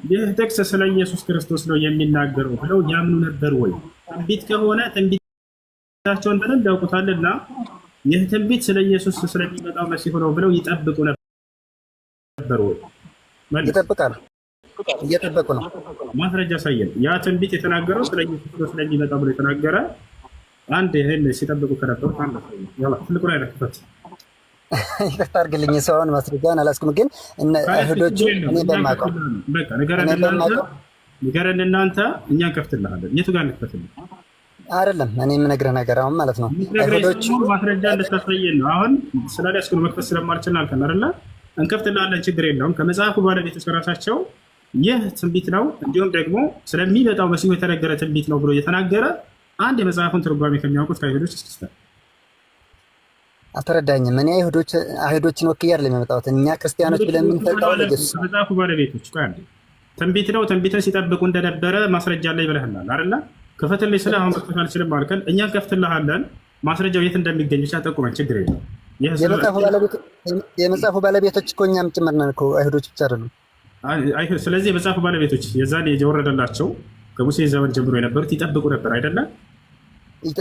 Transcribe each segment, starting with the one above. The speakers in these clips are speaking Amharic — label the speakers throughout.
Speaker 1: ይህ ጥቅስ ስለ ኢየሱስ ክርስቶስ ነው የሚናገረው ብለው ያምኑ ነበር ወይ? ትንቢት ከሆነ ትንቢታቸውን በደንብ ያውቁታልና ይህ ትንቢት ስለ ኢየሱስ ስለሚመጣው መሲሁ ነው ብለው ይጠብቁ ነበር ወይ?
Speaker 2: ይጠብቃሉ። እየጠበቁ ነው።
Speaker 1: ማስረጃ ሳየን። ያ ትንቢት የተናገረው ስለ ኢየሱስ ክርስቶስ ስለሚመጣው ብሎ የተናገረ አንድ ይሄን ሲጠብቁ ከነበሩት አንድ ያላ ትልቁ ላይ ለክፈት
Speaker 2: ይቅርታ አድርግልኝ። ሰውን ማስረጃውን አላስኩም፣ ግን አይሁዶቹ እኔ በማውቀው
Speaker 1: በቃ ንገረን እናንተ እኛ እንከፍትልሃለን። የቱ ጋር እንከፍትልህ?
Speaker 2: አይደለም እኔ የምነግርህ ነገር አሁን ማለት ነው አይሁዶቹ
Speaker 1: ማስረጃ እንድታሳየን ነው። አሁን ስላልያዝኩ መክፈት ስለማልችል አልከን አይደለ? እንከፍትልሃለን፣ ችግር የለውም። ከመጽሐፉ ባለቤቶች ራሳቸው ይህ ትንቢት ነው እንዲሁም ደግሞ ስለሚመጣው መሲሁ የተነገረ ትንቢት ነው ብሎ የተናገረ አንድ የመጽሐፉን ትርጓሜ ከሚያውቁት ከአይሁዶች እስኪስተ
Speaker 2: አልተረዳኝም። እኔ አይሁዶችን ወክዬ አይደለም የመጣሁት። እኛ ክርስቲያኖች ብለን የምንፈልጠው ኢየሱስ
Speaker 1: መጽሐፉ ባለቤቶች ትንቢት ነው፣ ትንቢትን ሲጠብቁ እንደነበረ ማስረጃ ላይ ብለህናል አይደለ? ክፈትልኝ ስለ አሁን መክፈት አልችልም አልከን። እኛ እንከፍትልሃለን። ማስረጃው የት እንደሚገኝ ብቻ ጠቁመን፣ ችግር የለም።
Speaker 2: የመጽሐፉ ባለቤቶች እኮ እኛም ጭምር ነን እኮ፣ አይሁዶች ብቻ አይደሉም።
Speaker 1: ስለዚህ የመጽሐፉ ባለቤቶች የዛን የወረደላቸው ከሙሴ ዘመን ጀምሮ የነበሩት ይጠብቁ ነበር አይደለም?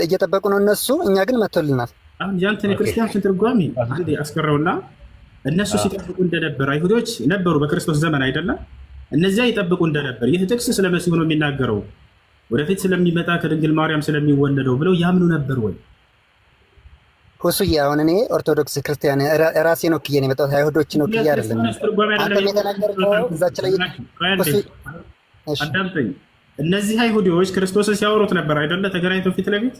Speaker 2: እየጠበቁ ነው እነሱ፣ እኛ ግን መጥቶልናል።
Speaker 1: አሁን ያንተን የክርስቲያኖችን ትርጓሜ አስቀረውና እነሱ ሲጠብቁ እንደነበር አይሁዶች ነበሩ በክርስቶስ ዘመን አይደለም? እነዚያ ይጠብቁ እንደነበር ይህ ጥቅስ ስለ መሲሁ ነው የሚናገረው፣ ወደፊት ስለሚመጣ ከድንግል ማርያም ስለሚወለደው ብለው ያምኑ ነበር ወይ?
Speaker 2: ሁሱዬ አሁን እኔ ኦርቶዶክስ ክርስቲያን ራሴን ወክዬ ነው የመጣሁት፣ አይሁዶችን ወክዬ አይደለም። አንተም የተናገርከው እዛች ላይ
Speaker 1: አዳምጠኝ። እነዚህ አይሁዶች ክርስቶስን ሲያወሩት ነበር አይደለ? ተገናኝተው ፊት ለፊት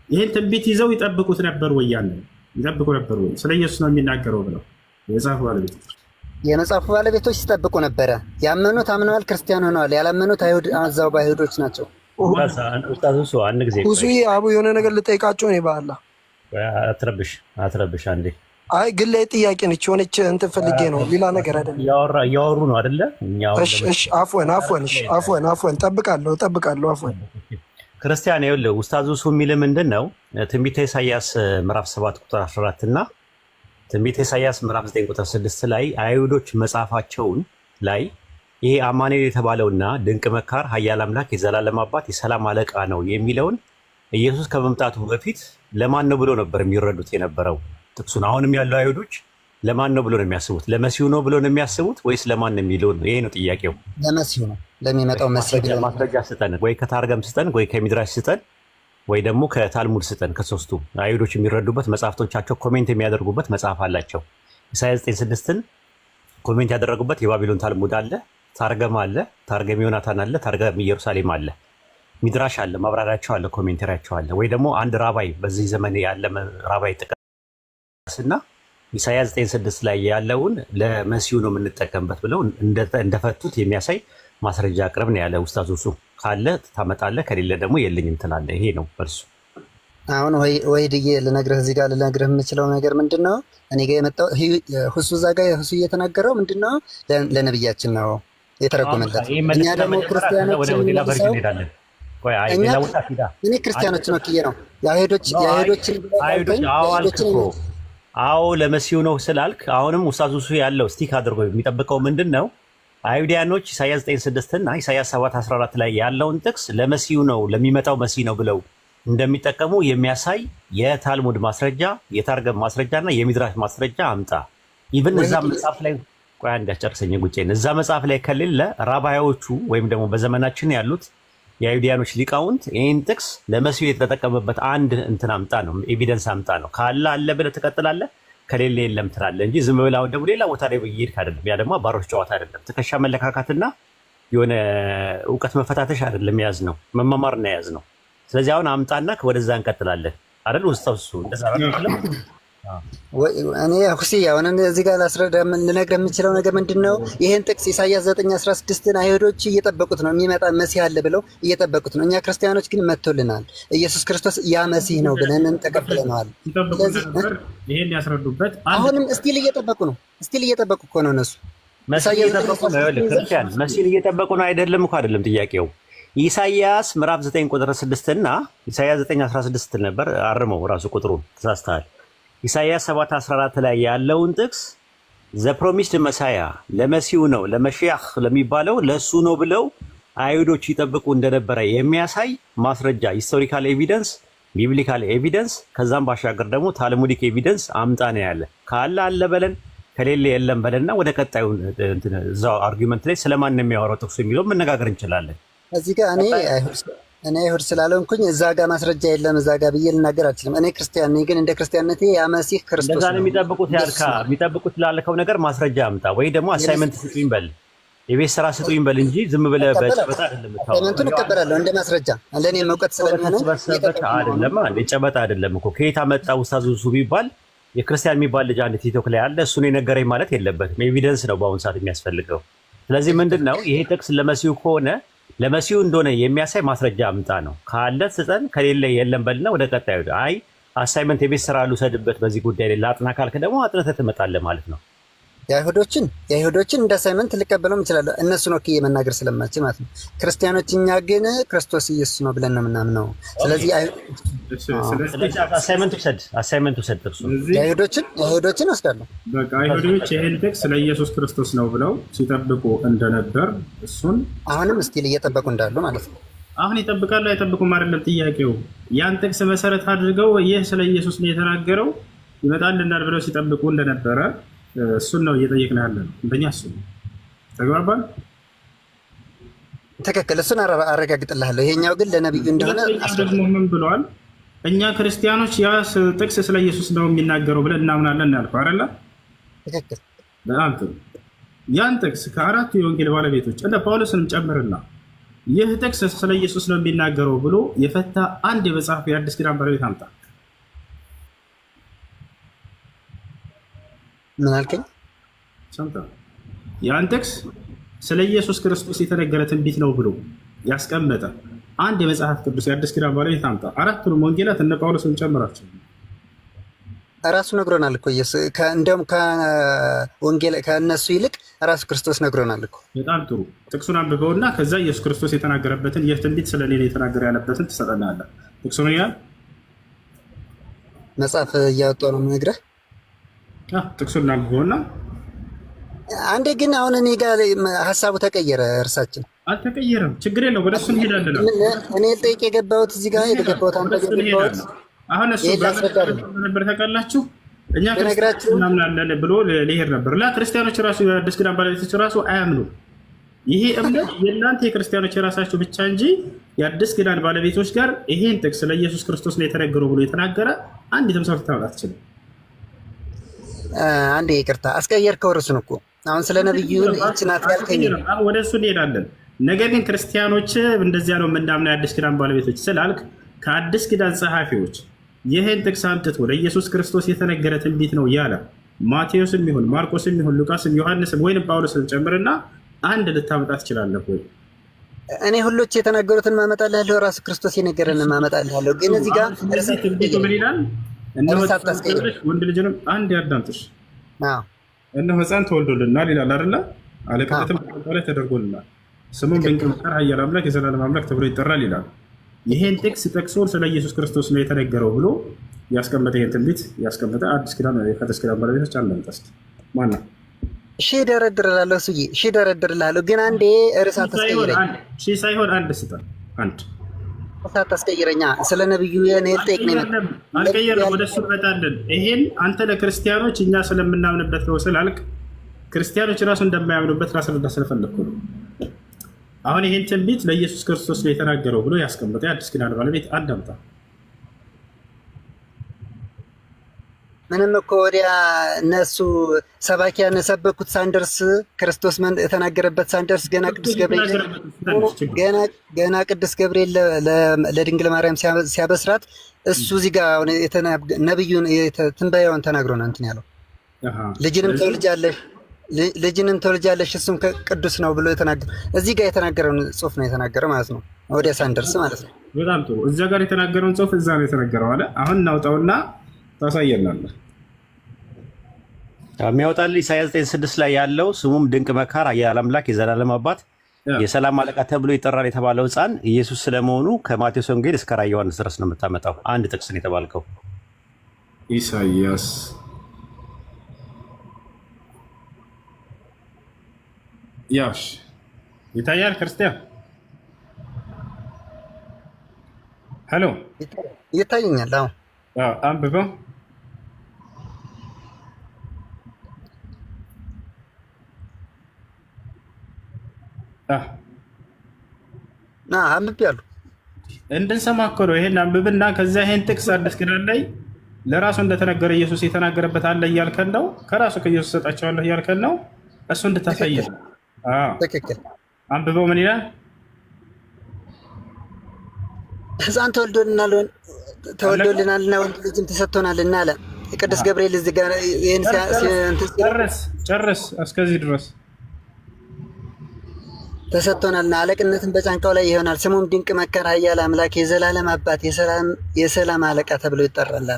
Speaker 1: ይህን ትንቢት ይዘው ይጠብቁት ነበር ወይ? ይጠብቁ ነበር ወይ? ስለ ኢየሱስ ነው የሚናገረው ብለው
Speaker 2: የመጽሐፉ ባለቤቶች ሲጠብቁ ነበረ። ያመኑት አምነዋል፣ ክርስቲያን ሆነዋል። ያላመኑት አዛው በአይሁዶች ናቸው።
Speaker 3: አንድ ጊዜ
Speaker 4: ሁሱዬ አቡ የሆነ ነገር ልጠይቃቸው ነው። ባላ
Speaker 3: አትረብሽ አንዴ።
Speaker 4: አይ ግን ላይ ጥያቄ ነች የሆነች እንትን ፈልጌ ነው፣ ሌላ ነገር አይደለም።
Speaker 3: እያወሩ ነው አይደለ?
Speaker 4: እሺ አፍወን ጠብቃለሁ አፍወን
Speaker 3: ክርስቲያን ይኸውልህ ኡስታዝ ሱ የሚል ምንድን ነው? ትንቢተ ኢሳያስ ምዕራፍ 7 ቁጥር 14 እና ትንቢተ ኢሳያስ ምዕራፍ 9 ቁጥር 6 ላይ አይሁዶች መጽሐፋቸውን ላይ ይሄ አማኑኤል የተባለውና ድንቅ መካር፣ ኃያል አምላክ፣ የዘላለም አባት፣ የሰላም አለቃ ነው የሚለውን ኢየሱስ ከመምጣቱ በፊት ለማን ነው ብሎ ነበር የሚረዱት የነበረው ጥቅሱን። አሁንም ያለው አይሁዶች ለማን ነው ብሎ ነው የሚያስቡት? ለመሲሁ ነው ብሎ ነው የሚያስቡት ወይስ ለማን ነው የሚለው? ይሄ ነው ጥያቄው።
Speaker 2: ለመሲሁ ነው፣ ለሚመጣው መሲሁ።
Speaker 3: ማስረጃ ስጠን፣ ወይ ከታርገም ስጠን፣ ወይ ከሚድራሽ ስጠን፣ ወይ ደግሞ ከታልሙድ ስጠን። ከሶስቱ አይሁዶች የሚረዱበት መጽሐፍቶቻቸው ኮሜንት የሚያደርጉበት መጽሐፍ አላቸው። ኢሳያስ 9:6ን ኮሜንት ያደረጉበት የባቢሎን ታልሙድ አለ፣ ታርገም አለ፣ ታርገም ዮናታን አለ፣ ታርገም ኢየሩሳሌም አለ፣ ሚድራሽ አለ፣ ማብራሪያቸው አለ፣ ኮሜንተሪያቸው አለ። ወይ ደግሞ አንድ ራባይ በዚህ ዘመን ያለ ራባይ ጥቀስና ኢሳያስ 9:6 ላይ ያለውን ለመሲሁ ነው የምንጠቀምበት ብለው እንደፈቱት የሚያሳይ ማስረጃ አቅርብ ነው ያለ ኡስታዝ ሱ። ካለ ታመጣለህ፣ ከሌለ ደግሞ የለኝም ትላለህ። ይሄ ነው እርሱ።
Speaker 2: አሁን ወይ ድዬ ልነግርህ እዚህ ጋር ልነግርህ የምችለው ነገር ምንድን ነው? እኔ ጋር የመጣው ሁሱ እዛ ጋር ሁሱ እየተናገረው ምንድን ነው? ለነብያችን ነው የተረጎመለት። እኛ ደግሞ ክርስቲያኖች እኔ ክርስቲያኖችን ወክዬ ነው የአይሁዶችን
Speaker 3: አዎ ለመሲሁ ነው ስላልክ አሁንም ኡስታዝ ሱ ያለው ስቲክ አድርጎ የሚጠብቀው ምንድን ነው? አይሁዳኖች ኢሳያስ 9:6 እና ኢሳያስ 7:14 ላይ ያለውን ጥቅስ ለመሲሁ ነው ለሚመጣው መሲህ ነው ብለው እንደሚጠቀሙ የሚያሳይ የታልሙድ ማስረጃ፣ የታርገም ማስረጃ እና የሚድራሽ ማስረጃ አምጣ። ኢቭን እዛ መጽሐፍ ላይ ቆይ አንድ ያስጨርሰኝ ጉጬን። እዛ መጽሐፍ ላይ ከሌለ ራባዮቹ ወይም ደግሞ በዘመናችን ያሉት የአይሁዳኖች ሊቃውንት ይህን ጥቅስ ለመሲሁ የተጠቀመበት አንድ እንትን አምጣ ነው፣ ኤቪደንስ አምጣ ነው። ካለ አለ ብለህ ትቀጥላለህ፣ ከሌለ የለም ትላለህ እንጂ ዝም ብለህ አሁን ደግሞ ሌላ ቦታ ላይ እየሄድክ አይደለም። ያ ደግሞ አባሮች ጨዋታ አይደለም። ትከሻ መለካካትና የሆነ እውቀት መፈታተሽ አይደለም የያዝ ነው፣ መማማር ነው የያዝ ነው። ስለዚህ አሁን አምጣና ወደዛ እንቀጥላለን አይደል? ውስጣውሱ እንደዛ ነው።
Speaker 2: እኔ ሁሴ አሁን እዚህ ጋር ላስረዳ ልነግርህ የምችለው ነገር ምንድን ነው? ይህን ጥቅስ ኢሳያስ 9:16ን አይሁዶች እየጠበቁት ነው፣ የሚመጣ መሲህ አለ ብለው እየጠበቁት ነው። እኛ ክርስቲያኖች ግን መጥቶልናል። ኢየሱስ ክርስቶስ ያ መሲህ ነው ብለን ተቀብለነዋል።
Speaker 1: ይሄን ያስረዱበት
Speaker 2: አሁንም እስቲል እየጠበቁ ነው። እስቲል እየጠበቁ እኮ ነው እነሱ።
Speaker 3: መሲህ እየጠበቁ ነው። ክርስቲያን መሲህ እየጠበቁ ነው አይደለም እኮ አይደለም ጥያቄው። ኢሳያስ ምዕራፍ 9 ቁጥር 6 እና ኢሳያስ 9:16 ነበር። አርመው ራሱ ቁጥሩን ተሳስተሃል። ኢሳያስ 7:14 ላይ ያለውን ጥቅስ ዘ ፕሮሚስድ መሳያ ለመሲሁ ነው ለመሺያህ ለሚባለው ለሱ ነው ብለው አይሁዶች ይጠብቁ እንደነበረ የሚያሳይ ማስረጃ ሂስቶሪካል ኤቪደንስ፣ ቢብሊካል ኤቪደንስ፣ ከዛም ባሻገር ደግሞ ታልሙዲክ ኤቪደንስ አምጣ ነው ያለ። ካለ አለ በለን፣ ከሌለ የለም በለንና ወደ ቀጣዩ እዛው አርጊመንት ላይ ስለማን ነው የሚያወራው ጥቅሱ የሚለው መነጋገር እንችላለን።
Speaker 2: እዚህ ጋር እኔ አይሁድ ስላልሆንኩኝ እዛ ጋር ማስረጃ የለም እዛ ጋር ብዬ ልናገር አልችልም። እኔ ክርስቲያን ነኝ፣ ግን እንደ ክርስቲያንነቴ ያ መሲህ ክርስቶስ ነው።
Speaker 3: እንደዛ ነው የሚጠብቁት ላልከው ነገር ማስረጃ አምጣ፣ ወይ ደግሞ አሳይመንት ስጡኝ በል፣ የቤት ስራ ስጡኝ በል እንጂ ዝም ብለህ በጨበጣ አይደለም የምታወራው።
Speaker 2: አሳይመንቱን እቀበላለሁ እንደ ማስረጃ ለእኔ መውቀት ስለሚሆነ
Speaker 3: አይደለም። ጨበጣ አይደለም እኮ ከየት አመጣ ኡስታዝ ዙ ቢባል የክርስቲያን የሚባል ልጅ አንድ ቲክቶክ ላይ አለ፣ እሱን የነገረኝ ማለት የለበትም። ኤቪደንስ ነው በአሁኑ ሰዓት የሚያስፈልገው። ስለዚህ ምንድን ነው ይሄ ጥቅስ ለመሲሁ ከሆነ ለመሲሁ እንደሆነ የሚያሳይ ማስረጃ አምጣ ነው። ካለ ስጠን፣ ከሌለ የለም በልና ወደ ቀጣዩ። አይ አሳይመንት የቤት ስራ ልውሰድበት በዚህ ጉዳይ ላይ ላጥና ካልክ ደግሞ አጥነተህ ትመጣለህ ማለት ነው። የአይሁዶችን እንደ አሳይመንት ልቀበለውም እችላለሁ፣ እነሱን ወክዬ መናገር ስለማልችል ማለት ነው። ክርስቲያኖች እኛ ግን ክርስቶስ ኢየሱስ ነው ብለን ነው የምናምነው። ስለዚህ አሳይመንት ውሰድ ጥቅሱ።
Speaker 2: የአይሁዶችን ወስዳለሁ።
Speaker 1: በቃ አይሁዶች ይህን ጥቅስ ስለ ኢየሱስ ክርስቶስ ነው ብለው ሲጠብቁ እንደነበር እሱን
Speaker 2: አሁንም ስቲል እየጠበቁ እንዳሉ ማለት ነው።
Speaker 1: አሁን ይጠብቃሉ አይጠብቁም አይደለም ጥያቄው። ያን ጥቅስ መሰረት አድርገው ይህ ስለ ኢየሱስ ነው የተናገረው ይመጣልናል ብለው ሲጠብቁ እንደነበረ እሱን ነው እየጠየቅን ያለ ነው። እንደኛ እሱ ተግባባን።
Speaker 2: ትክክል። እሱን አረጋግጥልሃለሁ። ይሄኛው ግን ለነብዩ እንደሆነ
Speaker 1: ደግሞ ምን ብለዋል? እኛ ክርስቲያኖች ያ ጥቅስ ስለ ኢየሱስ ነው የሚናገረው ብለን እናምናለን ያልከው አይደለ?
Speaker 2: ትክክል።
Speaker 1: በጣም ጥሩ። ያን ጥቅስ ከአራቱ የወንጌል ባለቤቶች እንደ ጳውሎስንም ጨምርና ይህ ጥቅስ ስለ ኢየሱስ ነው የሚናገረው ብሎ የፈታ አንድ የመጽሐፍ የአዲስ ኪዳን ባለቤት አምጣ።
Speaker 2: ምን አልከኝ?
Speaker 1: ያን ጥቅስ ስለ ኢየሱስ ክርስቶስ የተነገረ ትንቢት ነው ብሎ ያስቀመጠ አንድ የመጽሐፍ ቅዱስ የአዲስ ኪዳን ባለቤት አምጣ። አራቱንም ወንጌላት እነ ጳውሎስን ጨምራቸው።
Speaker 2: ራሱ ነግሮናል እኮ እንደውም ከወንጌል ከእነሱ ይልቅ ራሱ ክርስቶስ ነግሮናል እኮ።
Speaker 1: በጣም ጥሩ። ጥቅሱን አንብበውና ከዛ ኢየሱስ ክርስቶስ የተናገረበትን ይህ ትንቢት ስለ እኔ የተናገረ ያለበትን ትሰጠናለህ። ጥቅሱ ምን ይላል?
Speaker 2: መጽሐፍ እያወጣሁ ነው የምነግርህ።
Speaker 1: ጥቅሱን እናንብበውና
Speaker 2: አንዴ ግን አሁን እኔ ጋር ሀሳቡ ተቀየረ። እርሳችን
Speaker 1: አልተቀየረም፣ ችግር የለው። ወደ እሱ እንሄዳለን።
Speaker 2: እኔ ልጠይቅ የገባሁት እዚህ ጋር የገባሁት አንተ ገባሁት።
Speaker 1: አሁን እሱ ነበር ታውቃላችሁ፣ እኛ ክርስቲያኖች እናምናለን ብሎ ሊሄድ ነበር። ክርስቲያኖች ራሱ የአዲስ ኪዳን ባለቤቶች ራሱ አያምኑ። ይሄ እምነት የእናንተ የክርስቲያኖች የራሳቸው ብቻ እንጂ የአዲስ ኪዳን ባለቤቶች ጋር ይሄን ጥቅስ ስለ ኢየሱስ ክርስቶስ ነው የተነገረው ብሎ የተናገረ አንዲትም ሰው ልታመጣ አትችልም።
Speaker 2: አንዴ ይቅርታ አስቀየርከው ርዕሱን እኮ። አሁን ስለ ነብዩ ይችናት ያልከኝ
Speaker 1: ወደ እሱ እንሄዳለን። ነገር ግን ክርስቲያኖች እንደዚያ ነው የምናምነው የአዲስ ኪዳን ባለቤቶች ስላልክ ከአዲስ ኪዳን ጸሐፊዎች ይህን ጥቅስ አምጥቶ ለኢየሱስ ክርስቶስ የተነገረ ትንቢት ነው ያለ ማቴዎስም ይሁን ማርቆስም ይሁን ሉቃስም ዮሐንስም ወይንም ጳውሎስን ጨምርና አንድ ልታመጣ ትችላለህ ወይ?
Speaker 2: እኔ ሁሎች የተናገሩትን ማመጣልሃለሁ፣ ራሱ ክርስቶስ የነገረን ማመጣልሃለሁ። ግን እዚህ ጋር
Speaker 1: ትንቢቱ ምን ይላል? ወንድ ልጅንም አንድ ያዳምጥሽ፣ እነሆ ሕፃን ተወልዶልናል ይላል አይደለ? አለቅነትም ላይ ተደርጎልናል፣ ስሙም ድንቅ መካር፣ ኃያል አምላክ፣ የዘላለም አምላክ ተብሎ ይጠራል ይላል። ይሄን ጥቅስ ጠቅሶ ስለ ኢየሱስ ክርስቶስ ነው የተነገረው ብሎ ያስቀመጠ ይሄን ትንቢት ያስቀመጠ አዲስ ኪዳን ከአዲስ ኪዳን ባለቤቶች አለምጠስ ማን ነው?
Speaker 2: ሺህ ደረድርላለሁ እሱዬ፣ ሺህ ደረድርላለሁ። ግን አንዴ ርዕስ አታስቀይረኝ።
Speaker 1: ሺህ ሳይሆን አንድ ስጠን። አንድ
Speaker 2: አታስቀይረኛ። ስለ ነብዩ የኔ ልጠይቅ ነው።
Speaker 1: አልቀየረም፣ ወደ እሱ እንመጣለን። ይሄን አንተ ለክርስቲያኖች እኛ ስለምናምንበት ነው ስላልክ ክርስቲያኖች ራሱ እንደማያምኑበት ላስረዳ ስለፈለግኩ ነው። አሁን ይሄን ትንቢት ለኢየሱስ ክርስቶስ ነው የተናገረው ብሎ ያስቀመጠ የአዲስ ኪዳን ባለቤት አንድ አምጣ።
Speaker 2: ምንም እኮ ወዲያ እነሱ ሰባኪያን የሰበኩት ሳንደርስ ክርስቶስ የተናገረበት ሳንደርስ ገና ቅዱስ ገብርኤል ለድንግል ማርያም ሲያበስራት እሱ እዚህ ጋር ነብዩን ትንበያውን ተናግሮ ነው እንትን ያለው። ልጅንም ትወልጃለሽ እሱም ቅዱስ ነው ብሎ የተናገረ እዚህ ጋር የተናገረውን ጽሑፍ ነው የተናገረው ማለት ነው። ወዲያ ሳንደርስ ማለት ነው።
Speaker 1: በጣም ጥሩ። እዛ ጋር የተናገረውን ጽሑፍ እዛ ነው የተናገረው አለ። አሁን እናውጣውና ታሳየናለህ።
Speaker 3: የሚያወጣልህ ኢሳይያስ 9:6 ላይ ያለው ስሙም ድንቅ መካር፣ ኃያል አምላክ፣ የዘላለም አባት፣ የሰላም አለቃ ተብሎ ይጠራል የተባለው ሕፃን ኢየሱስ ስለመሆኑ ከማቴዎስ ወንጌል እስከ ራዕየ ዮሐንስ ድረስ ነው የምታመጣው። አንድ ጥቅስ ነው የተባልከው።
Speaker 1: ኢሳይያስ ያሽ ይታያል። ክርስቲያን ሄሎ
Speaker 2: ይታየኛል። አዎ
Speaker 1: አንብበው።
Speaker 2: አንብቤያለሁ።
Speaker 1: እንድንሰማ እኮ ነው። ይሄን አንብብና ከዚያ ይሄን ጥቅስ አዲስ ኪዳን ላይ ለራሱ እንደተነገረ ኢየሱስ የተናገረበት አለ እያልከን ነው። ከራሱ ከኢየሱስ ሰጣቸዋለሁ እያልከን ነው። እሱ እንድታሳይ ነው።
Speaker 2: ትክክል።
Speaker 1: አንብበው። ምን ይላል?
Speaker 2: ሕፃን ተወልዶልናልና ወንድ ልጅም ተሰጥቶናልና አለ ቅዱስ ገብርኤል። እዚህ ጋር ይሄን
Speaker 1: ጨርስ እስከዚህ ድረስ
Speaker 2: ተሰጥቶናልና አለቅነትን በጫንቃው ላይ ይሆናል። ስሙም ድንቅ መካር፣ ኃያል አምላክ፣ የዘላለም አባት፣ የሰላም አለቃ ተብሎ ይጠራል።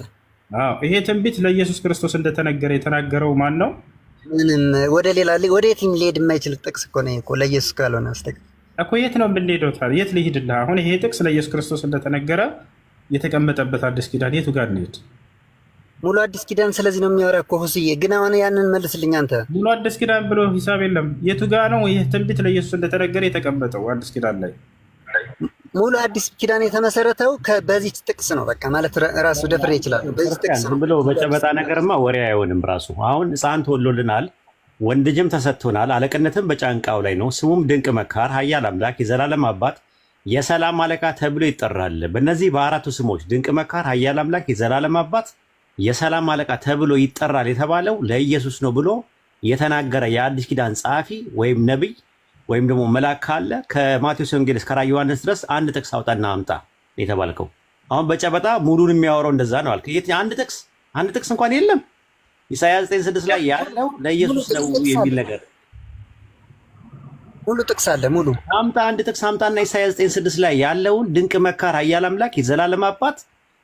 Speaker 1: ይሄ ትንቢት ለኢየሱስ ክርስቶስ እንደተነገረ የተናገረው ማን ነው?
Speaker 2: ምንም ወደ ሌላ ወደ የትም ሊሄድ የማይችል ጥቅስ እኮ ነው እኮ ለኢየሱስ ካልሆነ በስተቀር
Speaker 1: እኮ። የት ነው የምንሄደው ታዲያ? የት ልሂድልህ? አሁን ይሄ ጥቅስ ለኢየሱስ ክርስቶስ እንደተነገረ የተቀመጠበት አዲስ ኪዳን የቱ ጋር እንሄድ?
Speaker 2: ሙሉ አዲስ ኪዳን ስለዚህ ነው የሚያወራ እኮ ሁስዬ። ግን አሁን ያንን መልስልኝ አንተ።
Speaker 1: ሙሉ አዲስ ኪዳን ብሎ ሂሳብ የለም። የቱ ጋ ነው ይህ ትንቢት ለኢየሱስ እንደተነገረ የተቀመጠው አዲስ ኪዳን ላይ?
Speaker 2: ሙሉ አዲስ ኪዳን የተመሰረተው በዚህ ጥቅስ ነው። በቃ ማለት ራሱ ደፍሬ ይችላል። በዚህ ጥቅስ ነው
Speaker 3: ብሎ በጨበጣ ነገርማ ወሬ አይሆንም። ራሱ አሁን ሕፃን ተወልዶልናል፣ ወንድ ልጅም ተሰጥቶናል፣ አለቅነትም በጫንቃው ላይ ነው፣ ስሙም ድንቅ መካር፣ ኃያል አምላክ፣ የዘላለም አባት፣ የሰላም አለቃ ተብሎ ይጠራል። በእነዚህ በአራቱ ስሞች ድንቅ መካር፣ ኃያል አምላክ፣ የዘላለም አባት፣ የሰላም አለቃ ተብሎ ይጠራል የተባለው ለኢየሱስ ነው ብሎ የተናገረ የአዲስ ኪዳን ጸሐፊ ወይም ነቢይ ወይም ደግሞ መልአክ ካለ ከማቴዎስ ወንጌል እስከ ራዕየ ዮሐንስ ድረስ አንድ ጥቅስ አውጣና አምጣ የተባልከው። አሁን በጨበጣ ሙሉን የሚያወራው እንደዛ ነው አልክ። አንድ ጥቅስ እንኳን የለም። ኢሳይያስ 9:6 ላይ ያለው ለኢየሱስ ነው የሚል ነገር
Speaker 2: ሙሉ ጥቅስ አለ። ሙሉ
Speaker 3: አምጣ፣ አንድ ጥቅስ አምጣና ኢሳይያስ 9:6 ላይ ያለውን ድንቅ መካር፣ ኃያል አምላክ፣ የዘላለም አባት፣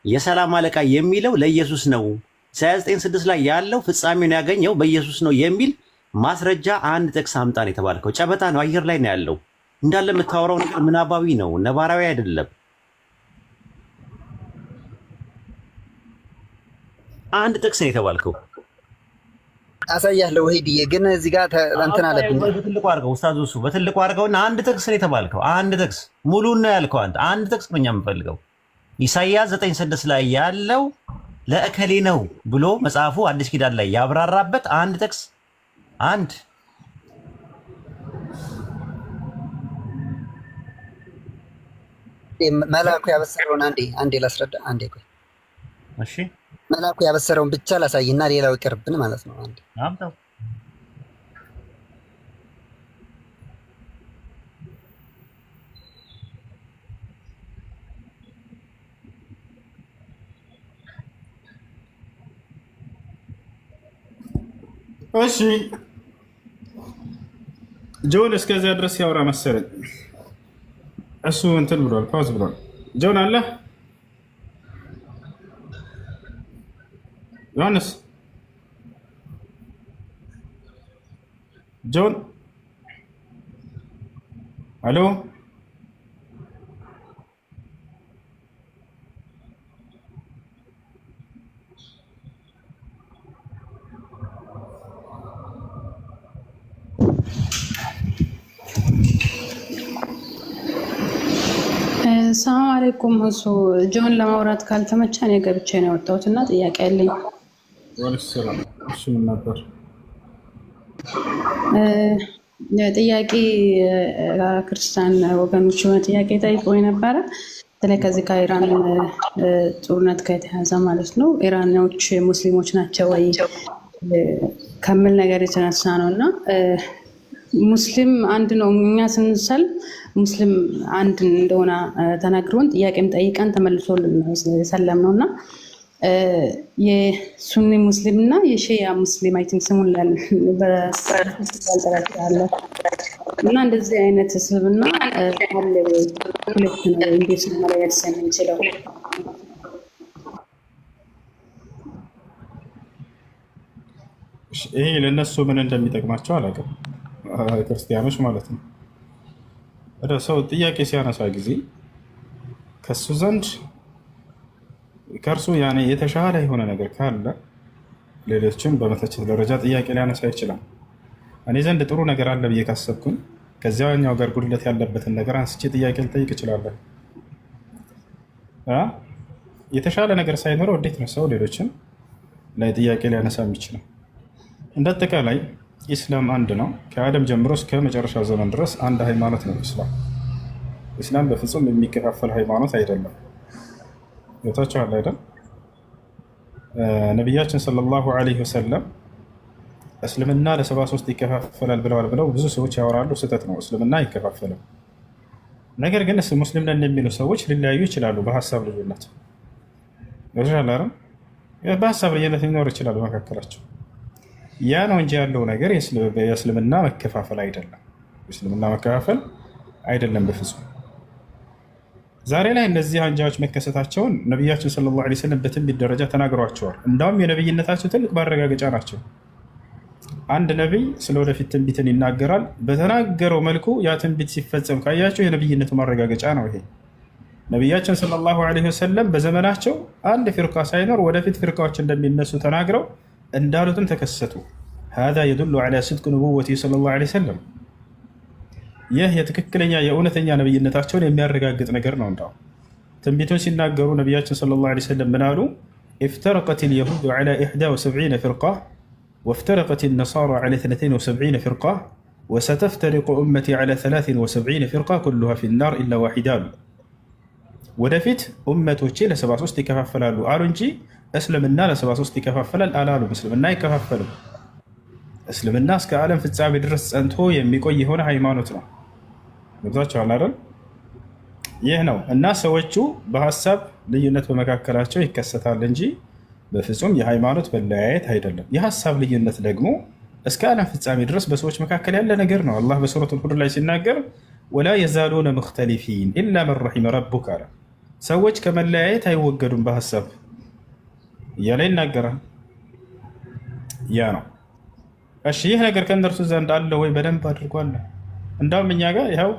Speaker 3: የሰላም አለቃ የሚለው ለኢየሱስ ነው። ኢሳይያስ 9:6 ላይ ያለው ፍጻሜውን ያገኘው በኢየሱስ ነው የሚል ማስረጃ አንድ ጥቅስ አምጣ ነው የተባልከው። ጨበጣ ነው፣ አየር ላይ ነው ያለው። እንዳለ የምታወራው ነገር ምናባዊ ነው፣ ነባራዊ አይደለም። አንድ ጥቅስ ነው የተባልከው።
Speaker 2: አሳያለሁ ወሂድዬ፣ ግን እዚህ ጋር እንትን አለብኝ።
Speaker 3: በትልቁ አድርገው ኡስታዝ፣ እሱ በትልቁ አድርገውና አንድ ጥቅስ ነው የተባልከው። አንድ ጥቅስ ሙሉን ነው ያልከው አንተ። አንድ ጥቅስ ነው እኛ የምፈልገው። ኢሳይያስ 9:6 ላይ ያለው ለእከሌ ነው ብሎ መጽሐፉ አዲስ ኪዳን ላይ ያብራራበት አንድ ጥቅስ አንድ
Speaker 2: መልአኩ ያበሰረውን አንዴ ላስረዳ። አንዴ ቆይ
Speaker 3: እሺ።
Speaker 2: መልአኩ ያበሰረውን ብቻ ላሳይና ሌላው ይቀርብን ማለት ነው። አንዴ
Speaker 3: አምጣው።
Speaker 1: እሺ ጆን እስከዚያ ድረስ ያወራ መሰለኝ። እሱ እንትን ብሏል፣ ፓውዝ ብሏል። ጆን አለ? ዮሐንስ ጆን አሎ?
Speaker 5: ሰላም አለይኩም። እሱ ጆን ለማውራት ካልተመቸ እኔ ገብቼ ነው የወጣሁት እና ጥያቄ አለኝ።
Speaker 1: ነበር
Speaker 5: ጥያቄ ክርስቲያን ወገኖች የሆነ ጥያቄ ጠይቀው ነበረ። በተለይ ከዚህ ከኢራን ጦርነት ጋር የተያዘ ማለት ነው። ኢራኖች ሙስሊሞች ናቸው ወይ ከሚል ነገር የተነሳ ነው እና ሙስሊም አንድ ነው። እኛ ስንሰልም ሙስሊም አንድ እንደሆነ ተናግሮን ጥያቄም ጠይቀን ተመልሶልን ሰለም ነው እና የሱኒ ሙስሊም እና የሺያ ሙስሊም አይቲም ስሙን ያልጠራለ እና እንደዚህ አይነት እስልምና አለ ወይ? ሁለት ነው እንዴት ነው መለያየት የምንችለው?
Speaker 1: ይሄ ለእነሱ ምን እንደሚጠቅማቸው አላውቅም። ክርስቲያኖች ማለት ነው። ወደ ሰው ጥያቄ ሲያነሳ ጊዜ ከሱ ዘንድ ከእርሱ ያኔ የተሻለ የሆነ ነገር ካለ ሌሎችን በመተቸት ደረጃ ጥያቄ ሊያነሳ ይችላል። እኔ ዘንድ ጥሩ ነገር አለ ብዬ ካሰብኩኝ ከዚያኛው ጋር ጉድለት ያለበትን ነገር አንስቼ ጥያቄ ልጠይቅ እችላለሁ። የተሻለ ነገር ሳይኖረው እንዴት ነው ሰው ሌሎችን ላይ ጥያቄ ሊያነሳ የሚችለው? እንደ አጠቃላይ ኢስላም አንድ ነው። ከአደም ጀምሮ እስከ መጨረሻ ዘመን ድረስ አንድ ሃይማኖት ነው ኢስላም። ኢስላም በፍጹም የሚከፋፈል ሃይማኖት አይደለም። ቦታቸዋል አይደል? ነቢያችን ሰለላሁ ዐለይሂ ወሰለም እስልምና ለ73 ይከፋፈላል ብለዋል ብለው ብዙ ሰዎች ያወራሉ። ስህተት ነው። እስልምና አይከፋፈልም። ነገር ግን ሙስሊም ነን የሚሉ ሰዎች ሊለያዩ ይችላሉ በሀሳብ ልዩነት። በሀሳብ ልዩነት ሊኖር ይችላል በመካከላቸው። ያ ነው እንጂ ያለው ነገር የእስልምና መከፋፈል አይደለም። የእስልምና መከፋፈል አይደለም በፍጹም። ዛሬ ላይ እነዚህ አንጃዎች መከሰታቸውን ነቢያችን ሰለላሁ ዐለይሂ ወሰለም በትንቢት ደረጃ ተናግሯቸዋል። እንዳውም የነብይነታቸው ትልቅ ማረጋገጫ ናቸው። አንድ ነቢይ ስለ ወደፊት ትንቢትን ይናገራል። በተናገረው መልኩ ያ ትንቢት ሲፈጸም ካያቸው የነብይነቱ ማረጋገጫ ነው ይሄ። ነቢያችን ሰለላሁ ዐለይሂ ወሰለም በዘመናቸው አንድ ፊርቃ ሳይኖር ወደፊት ፊርቃዎች እንደሚነሱ ተናግረው እንዳሉትም ተከሰቱ። هذا يدل على صدق نبوته ሰለላሁ ዐለይሂ ወሰለም። ይህ የትክክለኛ የእውነተኛ ነብይነታቸውን የሚያረጋግጥ ነገር ነው። እንዳው ትንቢቱን ሲናገሩ ነቢያችን ሰለላሁ ዐለይሂ ወሰለም ምን አሉ? افترقت اليهود على 71 فرقة وافترقت النصارى على 72 فرقة وستفترق أمتي على 73 فرقة كلها في النار إلا واحدة. ወደፊት ኡመቶቼ ለ73 ይከፋፈላሉ አሉ እንጂ እስልምና ለ73 ይከፋፈላል አላሉም። እስልምና አይከፋፈልም። እስልምና እስከ ዓለም ፍጻሜ ድረስ ጸንቶ የሚቆይ የሆነ ሃይማኖት ነው። ገብቷችኋል አይደል? ይህ ነው እና ሰዎቹ በሀሳብ ልዩነት በመካከላቸው ይከሰታል እንጂ በፍጹም የሃይማኖት መለያየት አይደለም። የሀሳብ ልዩነት ደግሞ እስከ ዓለም ፍጻሜ ድረስ በሰዎች መካከል ያለ ነገር ነው። አላህ በሱረቱል ሁድ ላይ ሲናገር ወላ የዛሉነ ሙኽተሊፊን ኢላ መን ረሒመ ረቡክ አለ። ሰዎች ከመለያየት አይወገዱም በሀሳብ እያለ ይናገራል። ያ ነው። እሺ ይህ ነገር ከእነርሱ ዘንድ አለ ወይ? በደንብ አድርጓል። እንዳውም እኛ ጋር ይኸው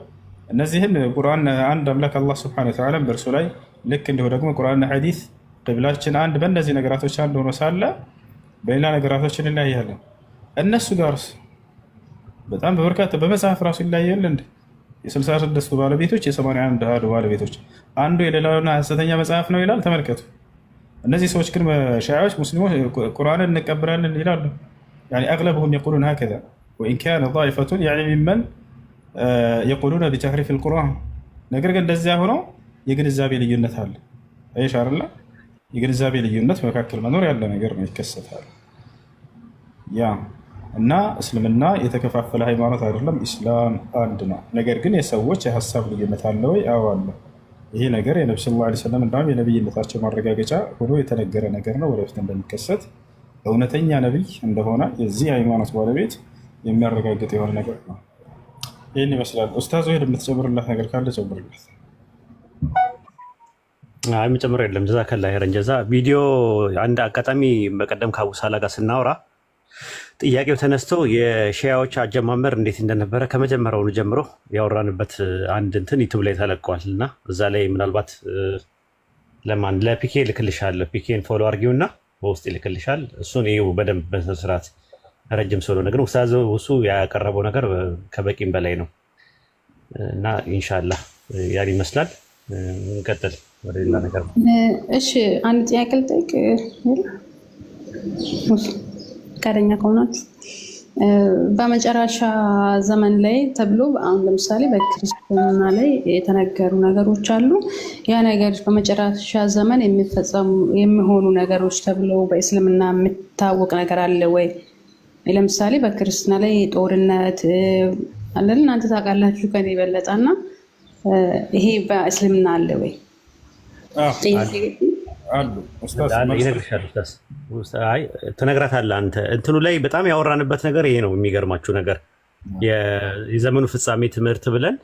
Speaker 1: እነዚህን ቁርአን አንድ አምላክ አላህ ሱብሓነሁ ወተዓላ በእርሱ ላይ ልክ እንዲሁ ደግሞ ቁርአንና ሐዲስ ቅብላችን አንድ በእነዚህ ነገራቶች አንድ ሆኖ ሳለ በሌላ ነገራቶች እንለያያለን። እነሱ ጋርስ በጣም በበርካታ በመጽሐፍ ራሱ ይለያያል። እንደ የ66 ባለቤቶች የ81 አሐዱ ባለቤቶች አንዱ የሌላውና ሐሰተኛ መጽሐፍ ነው ይላል። ተመልከቱ። እነዚህ ሰዎች ግን ሻዒዎች ሙስሊሞች ቁርአንን እንቀበላለን ይላሉ። يعني أغلبهم يقولون هكذا وإن كان ضائفة يعني ممن يقولون بتحريف القرآن. ነገር ግን እንደዚያ ሆኖ የግንዛቤ ልዩነት አለ። አይሽ አይደለ? የግንዛቤ ልዩነት መካከል መኖር ያለ ነገር ነው ይከሰታል። ያ እና እስልምና የተከፋፈለ ሃይማኖት አይደለም። ኢስላም አንድ ነው። ነገር ግን የሰዎች የሀሳብ ልዩነት አለ ወይ? አዎ አለ። ይሄ ነገር የነብዩ ሰለላሁ ዐለይሂ ወሰለም እንደውም የነብይነታቸው ማረጋገጫ ሆኖ የተነገረ ነገር ነው። ወደፊት እንደሚከሰት እውነተኛ ነቢይ እንደሆነ የዚህ ሃይማኖት ባለቤት የሚያረጋግጥ የሆነ ነገር ነው። ይህን ይመስላል። ኡስታዝ ወይ የምትጨምርላት ነገር ካለ ጨምርላት።
Speaker 3: የሚጨምረው የለም። ጀዛከላ ኸይረን ጀዛ። ቪዲዮ አንድ አጋጣሚ በቀደም ከአቡሳላ ጋር ስናወራ ጥያቄው ተነስቶ የሺያዎች አጀማመር እንዴት እንደነበረ ከመጀመሪያውኑ ጀምሮ ያወራንበት አንድ እንትን ዩቱብ ላይ ተለቋል እና እዛ ላይ ምናልባት ለፒኬ ልክልሻለሁ። ፒኬን ፎሎ አድርጊውና በውስጥ ይልክልሻል። እሱን ይኸው በደንብ በስርዓት ረጅም ስለሆነ ግን ኡስታዝ እሱ ያቀረበው ነገር ከበቂም በላይ ነው እና ኢንሻአላህ ያን ይመስላል። እንቀጥል ወደ ሌላ ነገር።
Speaker 5: እሺ አንድ ጥያቄ ልጠይቅ ፈቃደኛ ከሆናችሁ። በመጨረሻ ዘመን ላይ ተብሎ አሁን ለምሳሌ በክርስትና ላይ የተነገሩ ነገሮች አሉ። ያ ነገር በመጨረሻ ዘመን የሚፈጸሙ የሚሆኑ ነገሮች ተብሎ በእስልምና የሚታወቅ ነገር አለ ወይ? ለምሳሌ በክርስትና ላይ ጦርነት አለን፣ እናንተ ታውቃላችሁ ከኔ የበለጠና ይሄ በእስልምና አለ ወይ?
Speaker 1: አሉ
Speaker 3: ትነግራታለህ አንተ። እንትኑ ላይ በጣም ያወራንበት ነገር ይሄ ነው። የሚገርማችሁ ነገር የዘመኑ ፍጻሜ ትምህርት ብለን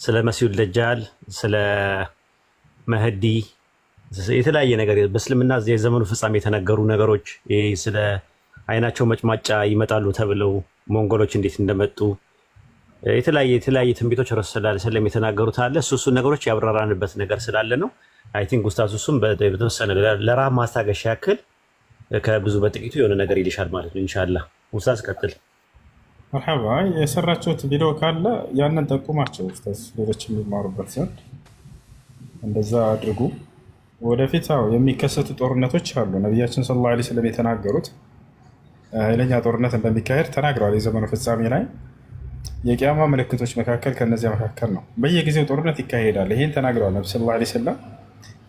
Speaker 3: ስለ መሲሁ ደጃል፣ ስለ መህዲ የተለያየ ነገር በእስልምና የዘመኑ ፍጻሜ የተነገሩ ነገሮች ስለ አይናቸው መጭማጫ ይመጣሉ ተብለው ሞንጎሎች እንዴት እንደመጡ የተለያየ ትንቢቶች ረሱል ሰለላሁ ዐለይሂ ወሰለም የተናገሩት አለ። እሱ ነገሮች ያብራራንበት ነገር ስላለ ነው። አይ ቲንክ ኡስታዝ እሱም በተወሰነ ለራህ ማስታገሻ ያክል ከብዙ በጥቂቱ የሆነ ነገር ይልሻል ማለት ነው። ኢንሻአላህ ኡስታዝ ቀጥል።
Speaker 1: መርሐባ የሰራችሁት ቪዲዮ ካለ ያንን ጠቁማቸው ኡስታዝ፣ ሌሎች የሚማሩበት ዘንድ እንደዛ አድርጉ። ወደፊት የሚከሰቱ ጦርነቶች አሉ። ነቢያችን ሰለላሁ ዐለይሂ ወሰለም የተናገሩት ኃይለኛ ጦርነት እንደሚካሄድ ተናግረዋል። የዘመኑ ፍጻሜ ላይ የቂያማ ምልክቶች መካከል ከነዚያ መካከል ነው። በየጊዜው ጦርነት ይካሄዳል። ይህን ተናግረዋል ነቢ ሰለላሁ ዐለይሂ ወሰለም።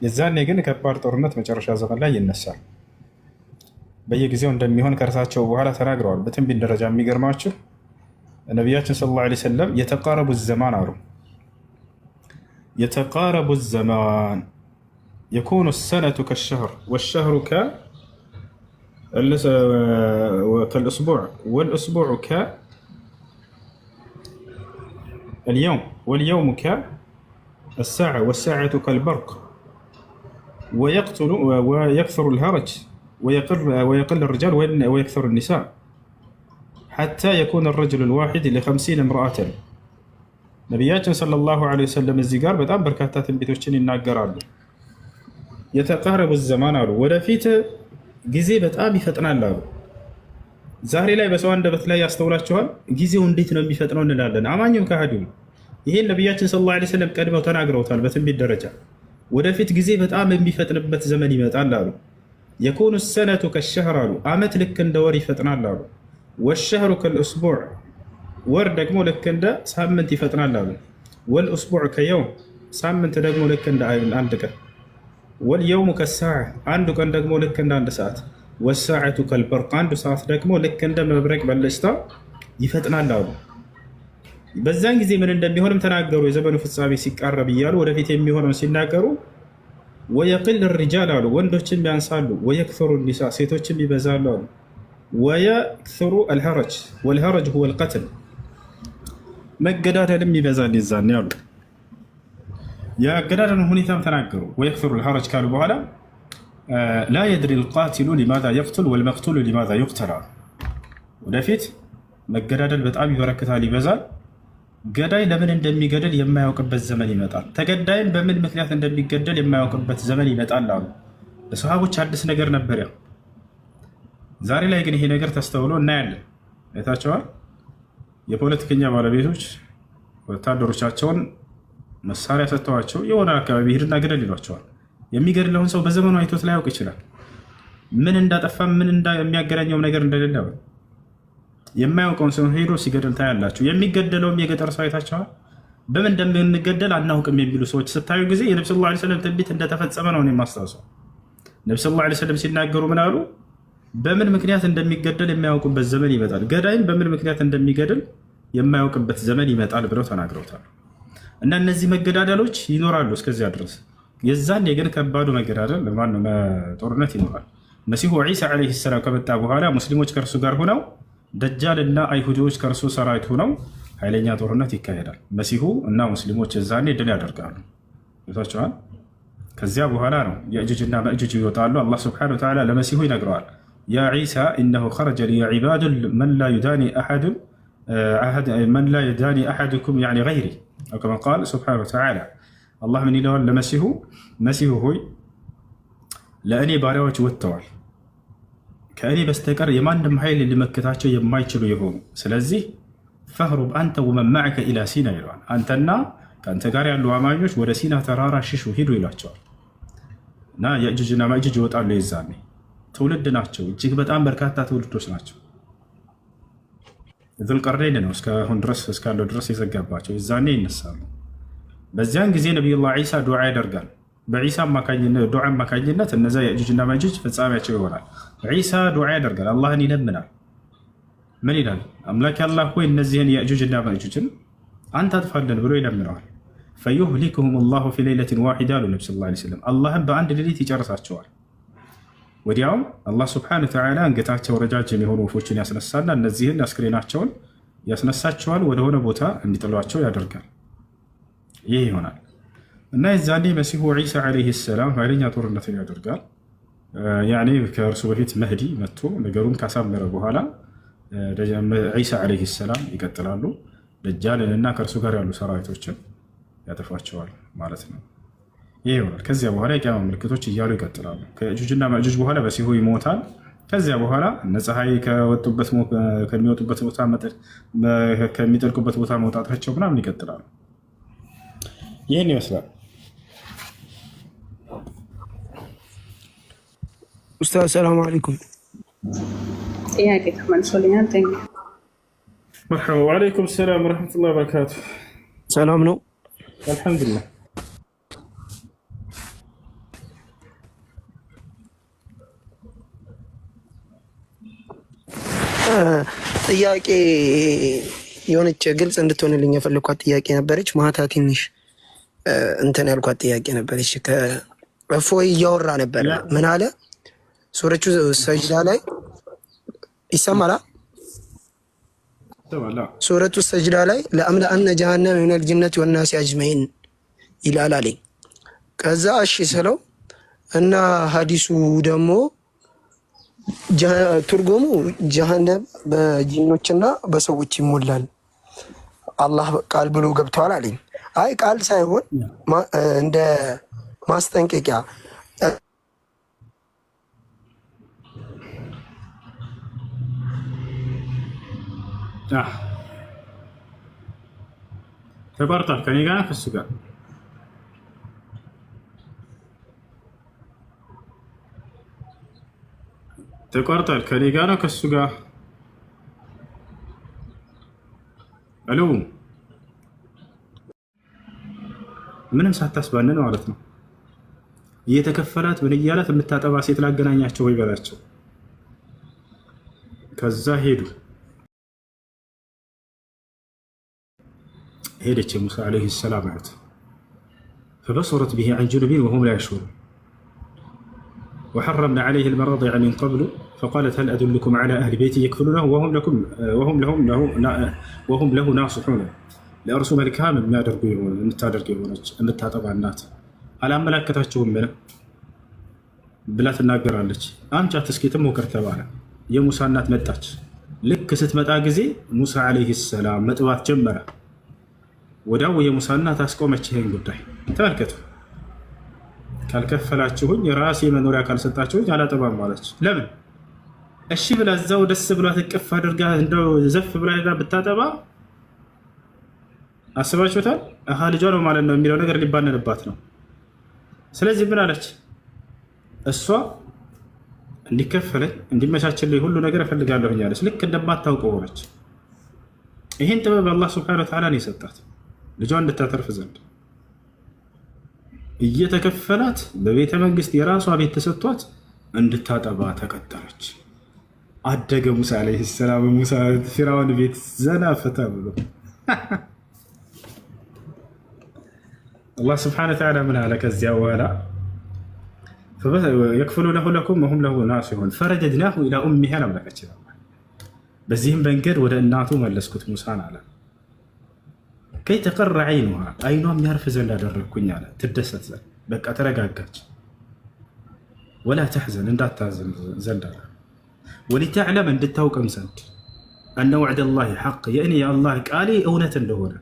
Speaker 1: የዛኔ ግን ከባድ ጦርነት መጨረሻ ዘመን ላይ ይነሳል። በየጊዜው እንደሚሆን ከእርሳቸው በኋላ ተናግረዋል በትንቢት ደረጃ። የሚገርማችሁ ነቢያችን ሰለላሁ ዐለይሂ ወሰለም የተቃረቡ ዘማን አሉ። የተቃረቡ ዘማን የኩኑ ሰነቱ ከሸህር ወሸህሩ ከልእስቡዕ ወልእስቡዑ ከልየውም ወልየውሙ ከሳዓ ወሳዓቱ ከልበርቅ ወየክثሩ ልሀረጅ ويقل الرجال ويكثر النساء حتى يكون الرجل الواحد ل50 امرأة ነቢያችን ሰለላሁ ዐለይሂ ወሰለም እዚህ ጋር በጣም በርካታ ትንቢቶችን ይናገራሉ። የተቃረቡ ዘማን አሉ፣ ወደፊት ጊዜ በጣም ይፈጥናል አሉ። ዛሬ ላይ በሰው አንደበት ላይ ያስተውላችኋል። ጊዜው እንዴት ነው የሚፈጥነው እንላለን። አማኝም ከሃዲም ይሄን ነቢያችን ሰለላሁ ዐለይሂ ወሰለም ቀድመው ተናግረውታል በትንቢት ደረጃ። ወደፊት ጊዜ በጣም የሚፈጥንበት ዘመን ይመጣል አሉ። የኩኑ ሰነቱ ከሸህር አሉ፣ አመት ልክ እንደ ወር ይፈጥናል አሉ። ወሸህሩ ከልእስቡዕ፣ ወር ደግሞ ልክ እንደ ሳምንት ይፈጥናል አሉ። ወልእስቡዕ ከየውም፣ ሳምንት ደግሞ ልክ እንደ አንድ ቀን። ወልየውሙ ከሰዓ፣ አንዱ ቀን ደግሞ ልክ እንደ አንድ ሰዓት። ወሰዓቱ ከልበርቅ፣ አንዱ ሰዓት ደግሞ ልክ እንደ መብረቅ በለጭታ ይፈጥናል አሉ። በዛን ጊዜ ምን እንደሚሆንም ተናገሩ። የዘመኑ ፍጻሜ ሲቃረብ እያሉ ወደፊት የሚሆነውን ሲናገሩ ወየቅል ሪጃል አሉ፣ ወንዶችም ያንሳሉ። ወየክثሩ ኒሳ፣ ሴቶችም ይበዛሉ አሉ። ወየክثሩ አልሐረጅ፣ ወልሐረጅ ሁወ ልቀትል፣ መገዳደልም ይበዛል ይዛን ያሉ። የአገዳደልን ሁኔታም ተናገሩ። ወየክثሩ አልሐረጅ ካሉ በኋላ ላ የድሪ ልቃቲሉ ሊማዛ የቅቱል ወልመቅቱሉ ሊማዛ ዩቅተል አሉ። ወደፊት መገዳደል በጣም ይበረክታል፣ ይበዛል። ገዳይ ለምን እንደሚገድል የማያውቅበት ዘመን ይመጣል። ተገዳይም በምን ምክንያት እንደሚገደል የማያውቅበት ዘመን ይመጣል አሉ። ለሰሃቦች አዲስ ነገር ነበር ያው። ዛሬ ላይ ግን ይሄ ነገር ተስተውሎ እናያለን። አይታቸዋል። የፖለቲከኛ ባለቤቶች ወታደሮቻቸውን መሳሪያ ሰጥተዋቸው የሆነ አካባቢ ሂድና ግደል ይሏቸዋል። የሚገድለውን ሰው በዘመኑ አይቶት ላያውቅ ይችላል። ምን እንዳጠፋ ምን የሚያገናኘው ነገር እንደሌለ የማያውቀውን ሰው ሄዶ ሲገድል ታያላችሁ። የሚገደለውም የገጠር ሰው አይታቸዋል። በምን እንደምንገደል አናውቅም የሚሉ ሰዎች ስታዩ ጊዜ የነቢ ሰለላሁ ዐለይሂ ወሰለም ትንቢት እንደተፈጸመ ነው የማስታውሰው። ነቢ ሰለላሁ ዐለይሂ ወሰለም ሲናገሩ ምን አሉ? በምን ምክንያት እንደሚገደል የማያውቁበት ዘመን ይመጣል፣ ገዳይም በምን ምክንያት እንደሚገድል የማያውቅበት ዘመን ይመጣል ብለው ተናግረውታል። እና እነዚህ መገዳደሎች ይኖራሉ እስከዚያ ድረስ። የዛን ግን ከባዱ መገዳደል ማነው? ጦርነት ይኖራል። መሲሁ ዒሳ ዐለይሂ ሰላም ከመጣ በኋላ ሙስሊሞች ከእርሱ ጋር ሆነው ደጃል እና አይሁዲዎች ከእርሱ ሰራዊት ሆነው ኃይለኛ ጦርነት ይካሄዳል። መሲሁ እና ሙስሊሞች የዛኔ ድል ያደርጋሉ። ይታቸዋል። ከዚያ በኋላ ነው የእጁጅና መእጁጅ ይወጣሉ። አላህ ስብሐነሁ ወተዓላ ለመሲሁ ይነግረዋል፣ ያ ዒሳ ኢነሁ ኸረጀ ሊዒባድ መን ላ ዩዳኒ አሐድኩም ገይሪ አው ከማ ቃል ስብሐነሁ ወተዓላ። አላህ ምን ይለዋል ለመሲሁ? መሲሁ ሆይ ለእኔ ባሪያዎች ወጥተዋል ከእኔ በስተቀር የማንም ኃይል ሊመክታቸው የማይችሉ የሆኑ። ስለዚህ ፈህሩብ አንተ ወመን መዐከ ኢላ ሲና ይለዋል። አንተና ከአንተ ጋር ያሉ አማኞች ወደ ሲና ተራራ ሽሹ ሂዱ ይሏቸዋል። እና የእጁጅና መእጁጅ ይወጣሉ። የዛኔ ትውልድ ናቸው፣ እጅግ በጣም በርካታ ትውልዶች ናቸው። ዙልቀርነይን ነው እስካሁን ድረስ እስካለው ድረስ የዘጋባቸው። የዛኔ ይነሳሉ። በዚያን ጊዜ ነቢዩላህ ዒሳ ዱዓ ያደርጋል። በዒሳ ዱዓ አማካኝነት እነዚያ የእጁጅና መእጁጅ ፍጻሜያቸው ይሆናል። ዒሳ ዱዓ ያደርጋል፣ አላህን ይለምናል። ምን ይላል? አምላክ አላህ ሆይ እነዚህን የእጁጅና መእጁጅን አንተ አጥፋለን ብሎ ይለምነዋል። ፈዩህሊክሁም ላሁ ፊ ሌይለትን ዋሒዳ አሉ ነቢ ሰለላሁ ዐለይሂ ወሰለም። አላህም በአንድ ሌሊት ይጨርሳቸዋል። ወዲያውም አላህ ስብሐነሁ ወተዓላ አንገታቸው ረጃጅም የሆኑ ወፎችን ያስነሳና እነዚህን አስክሬናቸውን ያስነሳቸዋል፣ ወደሆነ ቦታ እንዲጥሏቸው ያደርጋል። ይህ ይሆናል እና የዛኔ መሲሁ ዒሳ ዐለይሂ ሰላም ኃይለኛ ጦርነትን ያደርጋል። ያኔ ከእርሱ በፊት መህዲ መጥቶ ነገሩን ካሳመረ በኋላ ዒሳ ዐለይሂ ሰላም ይቀጥላሉ። ደጃልን እና ከእርሱ ጋር ያሉ ሰራዊቶችን ያጠፋቸዋል ማለት ነው። ይህ ይሆናል። ከዚያ በኋላ የቂያማ ምልክቶች እያሉ ይቀጥላሉ። ከእጁጅና መእጁጅ በኋላ መሲሁ ይሞታል። ከዚያ በኋላ እነ ፀሐይ ከሚወጡበት ቦታ ከሚጠልቁበት ቦታ መውጣታቸው ምናምን ይቀጥላሉ። ይህን ይመስላል።
Speaker 4: ኡስታዝ ሰላም አለይኩም።
Speaker 5: ጥያቄ ተመልሶልኛል።
Speaker 1: መርሐባ። ወአለይኩም ሰላም ወረሕመቱላሂ ወበረካቱ።
Speaker 4: ሰላም ነው?
Speaker 1: አልሐምዱሊላህ።
Speaker 4: ጥያቄ የሆነች ግልጽ እንድትሆንልኝ የፈለኳት ጥያቄ ነበረች። ማታ ትንሽ እንትን ያልኳት ጥያቄ ነበረች። ከእፎይ እያወራ ነበረ። ምን አለ? ሱረቱ ሰጅዳ ላይ ይሰማላ? ሱረቱ ሰጅዳ ላይ ለአምለአነ ጀሃነም ሚነል ጅነቲ ወናሲ አጅመዒን ይላል አለኝ። ከዛ እሺ ስለው እና ሀዲሱ ደግሞ ትርጉሙ ጀሃነም በጂኖችና በሰዎች ይሞላል አላህ ቃል ብሎ ገብተዋል አለኝ። አይ ቃል ሳይሆን እንደ ማስጠንቀቂያ
Speaker 1: ተቋርጧል። ከኔ ጋር ከሱ ጋር ተቋርጧል። ከኔ ጋር ከሱ ጋር አሎ፣ ምንም ሳታስባንን ማለት ነው። እየተከፈላት ምን እያላት የምታጠባ ሴት ላገናኛቸው ወይ በላቸው። ከዛ ሄደች ሙሳ ዓለይሂ ሰላም አያት فبصرت به عن جنب وهم لا يشعرون وحرمنا عليه المراضع من قبل فقالت هل أدلكم على أهل بيت يكفلونه وهم له ناصحون ለእርሱ መልካም የሚያደርጉ የምታደርግ የሆነች የምታጠባ እናት አላመላከታችሁም ብላ ትናገራለች። አምጫት እስኪ ትሞክር ተባለ። የሙሳ እናት መጣች። ልክ ስትመጣ ጊዜ ሙሳ ዓለይሂ ሰላም መጥባት ጀመረ። ወዲያው የሙሳ እናት አስቆመች። ይሄን ጉዳይ ተመልከቱ። ካልከፈላችሁኝ የራሴ መኖሪያ ካልሰጣችሁኝ አላጠባም ማለች። ለምን? እሺ ብላ እዛው ደስ ብሏት እቅፍ አድርጋ እንደው ዘፍ ብላ ብታጠባ አስባችሁታል? አሃ ልጇ ነው ማለት ነው የሚለው ነገር ሊባነንባት ነው። ስለዚህ ምን አለች? እሷ እንዲከፈለኝ እንዲመቻችልኝ ሁሉ ነገር እፈልጋለሁኝ አለች። ልክ እንደማታውቀው ሆነች። ይህን ጥበብ አላህ ሱብሓነሁ ወተዓላ ነው የሰጣት ልጇን እንድታተርፍ ዘንድ። እየተከፈላት በቤተ መንግስት የራሷ ቤት ተሰጥቷት እንድታጠባ ተቀጠረች። አደገ ሙሳ ዓለይሂ ሰላም ሙሳ ፊርዓውን ቤት ዘና ፈታ ብሎ አላህ ስብሐነ ወተዓላ ምን አለ? ከዚያ በኋላ የክፍሉነሁ ለኩም ወሁም ለሁ ናሲሑን ፈረደድናሁ ኢላ ኡሚሂ አምላከች። በዚህም መንገድ ወደ እናቱ መለስኩት ሙሳን አለ። ከይ ተቀረ ዐይኑሃ አይኗም ያርፍ ዘንድ አደረግኩኝ አለ። ትደሰት ዘንድ በቃ ተረጋጋች። ወላ ተሕዘን እንዳታዘን ዘንድ አለ። ወሊተዕለም እንድታውቅም ዘንድ አነ ወዕደላሂ ሐቅ የእኔ የአላህ ቃሌ እውነት እንደሆነ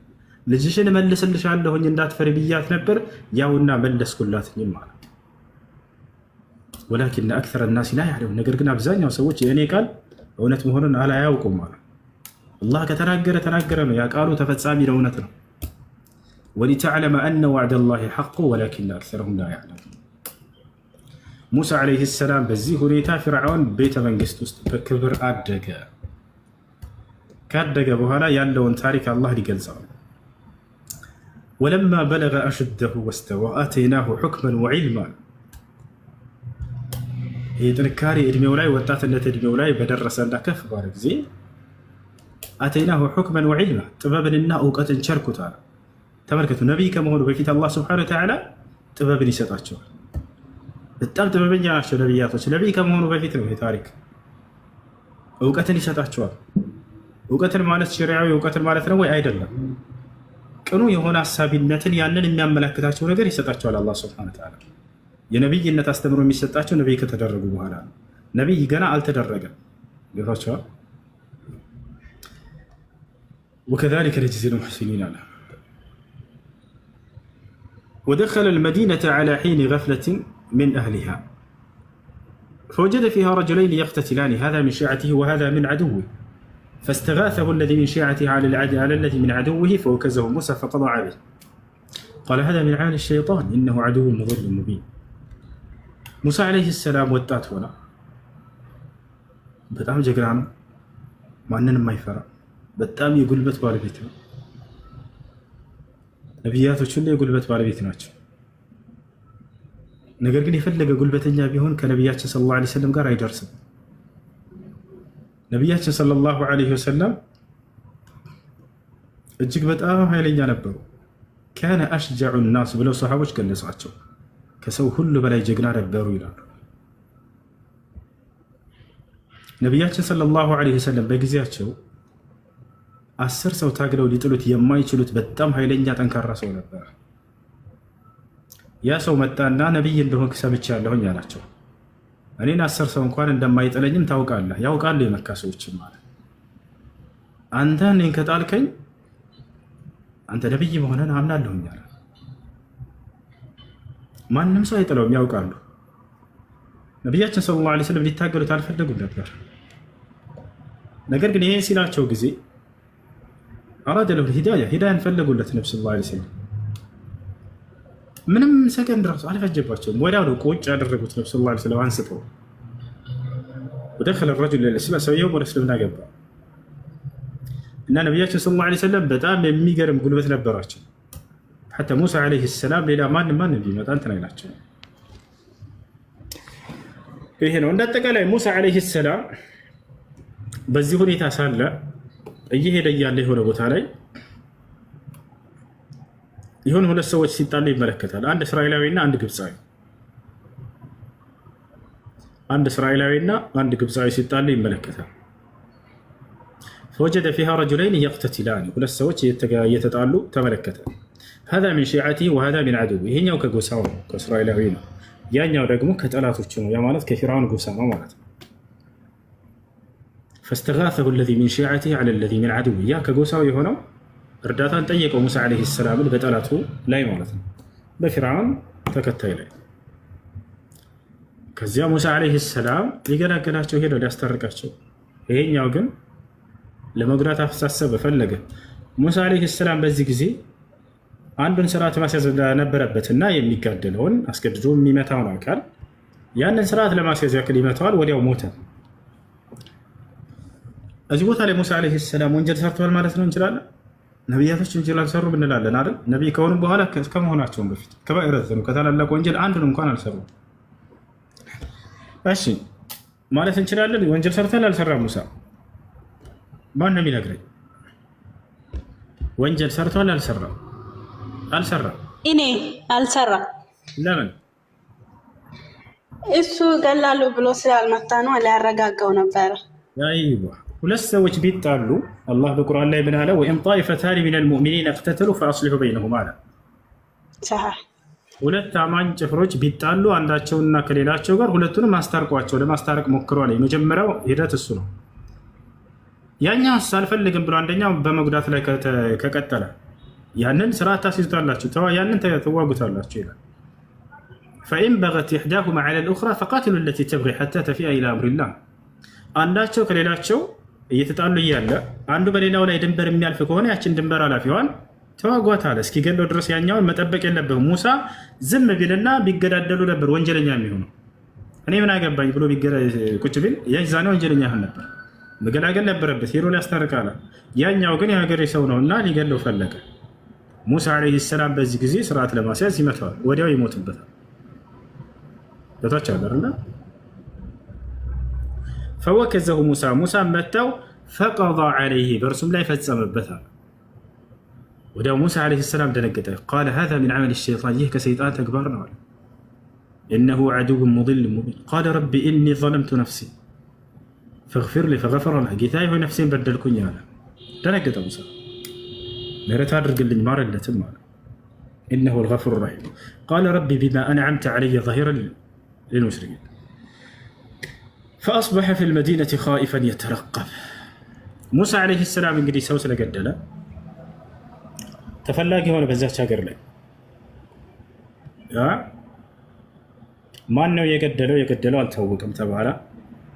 Speaker 1: ልጅሽን መልስልሻለሁኝ እንዳትፈሪ ብያት ነበር፣ ያውና መለስኩላትኝም ማለት። ወላኪን አክተረ ናሲ ላ ያዕለሙን ነገር ግን አብዛኛው ሰዎች የእኔ ቃል እውነት መሆኑን አላያውቁም ማለት። አላህ ከተናገረ ተናገረ ነው። ያ ቃሉ ተፈጻሚ ነው፣ እውነት ነው። ወሊተዕለመ አነ ወዕደላሂ ሐቅ ወላኪን አክተረሁም ላ ያዕለሙን። ሙሳ ዓለይሂ ሰላም በዚህ ሁኔታ ፊርዓውን ቤተ መንግስት ውስጥ በክብር አደገ። ካደገ በኋላ ያለውን ታሪክ አላህ ሊገልጸው ወለማ በለገ አሽደሁ ወስተዋ አተይናሁ ሑክመን ወዒልማ። ይህ ጥንካሬ እድሜው ላይ ወጣትነት እድሜው ላይ በደረሰና ከፍ ባለ ጊዜ አተይናሁ ሑክመን ወዒልማ ጥበብንና እውቀትን ቸርኩት አለ። ተመልከቱ፣ ነቢይ ከመሆኑ በፊት አላህ ስብሐነሁ ወተዓላ ጥበብን ይሰጣቸዋል። በጣም ጥበበኛ ናቸው ነቢያቶች። ነቢይ ከመሆኑ በፊት ነው ይህ ታሪክ። እውቀትን ይሰጣቸዋል። እውቀትን ማለት ሸሪዓዊ እውቀትን ማለት ነው ወይ? አይደለም። ቅኑ የሆነ አሳቢነትን ያንን የሚያመላክታቸው ነገር ይሰጣቸዋል አላህ ሱብሓነሁ ወተዓላ። የነቢይነት አስተምሮ የሚሰጣቸው ነቢይ ከተደረጉ በኋላ ነው። ነቢይ ገና አልተደረገም። ገብቷቸዋል። ወከዛሊከ ነጅዚል ሙሕሲኒን አለ። ወደኸለ አልመዲነተ ዐላ ሒኒ ገፍለትን ሚን አህሊሃ فوجد فيها رجلين يقتتلان هذا من شيعته وهذا من عدوه فاستغاثه الذي من شيعته على الذي من عدوه فوكزه موسى فقضى عليه قال هذا من عمل الشيطان إنه عدو مضل مبين موسى عليه السلام ወጣት ሆነ በጣም ጀግና ነው ማንንም የማይፈራ በጣም የጉልበት ባለቤት ነው ነቢያቶች ሁሉ የጉልበት ባለቤት ናቸው ነገር ግን የፈለገ ጉልበተኛ ቢሆን ከነቢያችን ሰለላሁ ዐለይሂ ወሰለም ጋር አይደርስም ነቢያችን ሰለላሁ ዐለይሂ ወሰለም እጅግ በጣም ኃይለኛ ነበሩ ካነ አሽጀዑ الناس ብለው ሰሃቦች ገለጿቸው ከሰው ሁሉ በላይ ጀግና ነበሩ ይላሉ ነቢያችን ሰለላሁ ዐለይሂ ወሰለም በጊዜያቸው 10 ሰው ታግለው ሊጥሉት የማይችሉት በጣም ኃይለኛ ጠንካራ ሰው ነበር ያ ሰው መጣና ነብይ እንደሆንክ ሰምቻለሁኝ አላቸው እኔን 10 ሰው እንኳን እንደማይጥለኝም ታውቃለህ ያውቃሉ የመካ ሰዎች ማለት አንተ እኔን ከጣልከኝ አንተ ነብይ መሆንህን አምናለሁኝ አለ ማንንም ሰው አይጥለውም ያውቃሉ ነቢያችን ሰለላሁ ዐለይሂ ወሰለም ሊታገሉት አልፈለጉም ነበር ነገር ግን ይሄ ሲላቸው ጊዜ አራደ له ሂዳያን ፈለጉለት ነብዩ ሰለላሁ ዐለይሂ ወሰለም ምንም ሰከንድ ራሱ አልፈጀባቸውም ወዲያው ነው ቁጭ ያደረጉት ነብዩ ሰለላሁ ዐለይሂ ወሰለም አንስተው ودخل الرجل الاسلام ሰውየው ወደ እስልምና ገባ እና ነቢያችን ሰለላሁ ዐለይሂ ወሰለም በጣም የሚገርም ጉልበት ነበራቸው حتى موسى عليه السلام ሌላ ማን ቢመጣ እንትን አይላቸው ይሄ ነው እንደተቀላይ ሙሳ አለይሂ ሰላም በዚህ ሁኔታ ሳለ እየሄደ ያለ የሆነ ቦታ ላይ የሆነ ሁለት ሰዎች ሲጣሉ ይመለከታል አንድ እስራኤላዊና አንድ ግብፃዊ ሲጣሉ ይመለከታል فوجد فيها رجلين يقتتلان ሁለት ሰዎች እየተጣሉ ተመለከተ هذا من شيعته وهذا من عدوه ይሄኛው ከጎሳው ነው ከእስራኤላዊ ነው ያኛው ደግሞ ከጠላቶቹ ነው ያ ማለት ከፊርዓውን ጎሳ ነው ማለት ነው فاستغاثه الذي من شيعته على الذي من عدوه ያ ከጎሳው የሆነው እርዳታን ጠየቀው ሙሳ አለይሂ ሰላም በጠላቱ ላይ ማለት ነው በፊርዓውን ተከታይ ላይ ከዚያ ሙሳ አለይሂ ሰላም ሊገላገላቸው ሄደው ሊያስታርቃቸው ይሄኛው ግን ለመጉዳት አፈሳሰበ ፈለገ ሙሳ አለይሂ ሰላም በዚህ ጊዜ አንዱን ስርዓት ማስያዝ ነበረበትና የሚጋደለውን አስገድዶ የሚመታውን አካል ያንን ስርዓት ለማስያዝ ያክል ይመታዋል ወዲያው ሞተ እዚህ ቦታ ላይ ሙሳ አለይሂ ሰላም ወንጀል ሰርተዋል ማለት ነው እንችላለን ነቢያቶች ወንጀል አልሰሩም እንላለን አይደል ነብይ ከሆኑ በኋላ ከመሆናቸው በፊት ከባይረት ነው ከታላላቅ ወንጀል አንዱን እንኳን አልሰሩም እሺ ማለት እንችላለን ወንጀል ሰርተዋል አልሰራም ሙሳ ማን ነው የሚነግረኝ ወንጀል ሰርተዋል አልሰራም
Speaker 6: እኔ አልሰራም
Speaker 1: ለምን
Speaker 6: እሱ ገላሉ ብሎ ስላልመጣ ነው አላረጋጋው ነበር
Speaker 1: አይዋ ሁለት ሰዎች ቢጣሉ አላህ በቁርአን ላይ ምን አለ ወኢን ጣኢፈታኒ ሚነል ሙእሚኒን እቅተተሉ ፈአስሊሑ በይነሁማ አለ
Speaker 6: ሰህ
Speaker 1: ሁለት አማኝ ጭፍሮች ቢጣሉ አንዳቸውና ከሌላቸው ጋር ሁለቱንም አስታርቋቸው ለማስታረቅ ሞክሯል የመጀመሪያው ሂደት እሱ ነው ያኛው አልፈልግም ብሎ አንደኛው በመጉዳት ላይ ከቀጠለ ያንን ስርዓት ታስይዙታላችሁ ያንን ተዋጉታላችሁ ይላል فإن بغت إحداهما على الأخرى فقاتلوا التي تبغي حتى تفيء إلى أمر الله አንዳቸው ከሌላቸው እየተጣሉ እያለ አንዱ በሌላው ላይ ድንበር የሚያልፍ ከሆነ ያችን ድንበር አላፊዋን ተዋጓት አለ እስኪገለው ድረስ ያኛውን መጠበቅ የለበትም ሙሳ ዝም ቢልና ቢገዳደሉ ነበር ወንጀለኛ የሚሆነው እኔ ምን አገባኝ ብሎ ቁጭ ቢል ያዛኔ ወንጀለኛ ይሆን ነበር መገላገል ነበረበት ሄዶ ሊያስታርቃለ ያኛው ግን የሀገሬ ሰው ነውና ሊገለው ፈለገ ሙሳ አለይሂ ሰላም በዚህ ጊዜ ስርዓት ለማስያዝ ይመታዋል ወዲያው ይሞትበታል በታች አደረና فوكزه موسى متاو فقضى عليه برسم لا يفصمبتا ودا موسى عليه السلام دنقته قال هذا من عمل الشيطان يهك سيطان تكبرنا انه عدو مضل مبين قال ربي اني ظلمت نفسي فاغفر لي فغفر له جيتاي هو نفسين بدلكن يا دنقته موسى مرت ادرجلኝ ማረለትም ማለት انه الغفور الرحيم قال ربي بما انعمت علي ظهيرا للمشركين فأصبح في المدينة خائفا يترقب موسى عليه السلام እንግዲህ ሰው ስለገደለ ተፈላጊ ሆነ በዛች ሀገር ላይ ማን ነው የገደለው? የገደለው አልታወቀም ተባለ።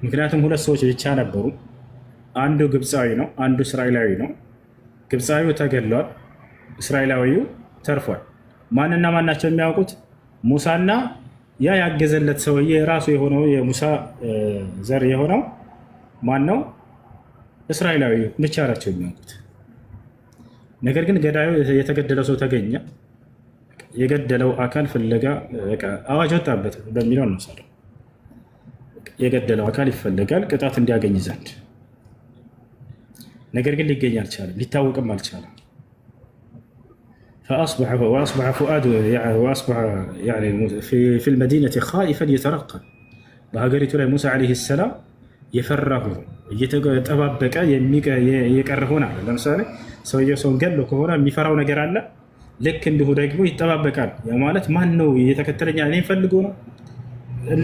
Speaker 1: ምክንያቱም ሁለት ሰዎች ብቻ ነበሩ። አንዱ ግብፃዊ ነው፣ አንዱ እስራኤላዊ ነው። ግብፃዊው ተገድሏል፣ እስራኤላዊው ተርፏል። ማንና ማን ናቸው የሚያውቁት? ሙሳና ያ ያገዘለት ሰውዬ ራሱ የሆነው የሙሳ ዘር የሆነው ማን ነው? እስራኤላዊ ብቻ ናቸው የሚያውቁት። ነገር ግን ገዳዩ የተገደለው ሰው ተገኘ። የገደለው አካል ፍለጋ አዋጅ ወጣበት በሚለው እንወስደው። የገደለው አካል ይፈለጋል ቅጣት እንዲያገኝ ዘንድ። ነገር ግን ሊገኝ አልቻለም፣ ሊታወቅም አልቻለም። وأصبح فؤاد وأصبح يعني في المدينة خائفا يترقب በሀገሪቱ ላይ ሙሳ ዓለይሂ ሰላም የፈራሁ እየተጠባበቀ የቀረ ሆናል። ለምሳሌ ሰውየው ሰውን ገሎ ከሆነ የሚፈራው ነገር አለ። ልክ እንዲሁ ደግሞ ይጠባበቃል። ያ ማለት ማን ነው እየተከተለኛ እኔን ፈልጎ ነው፣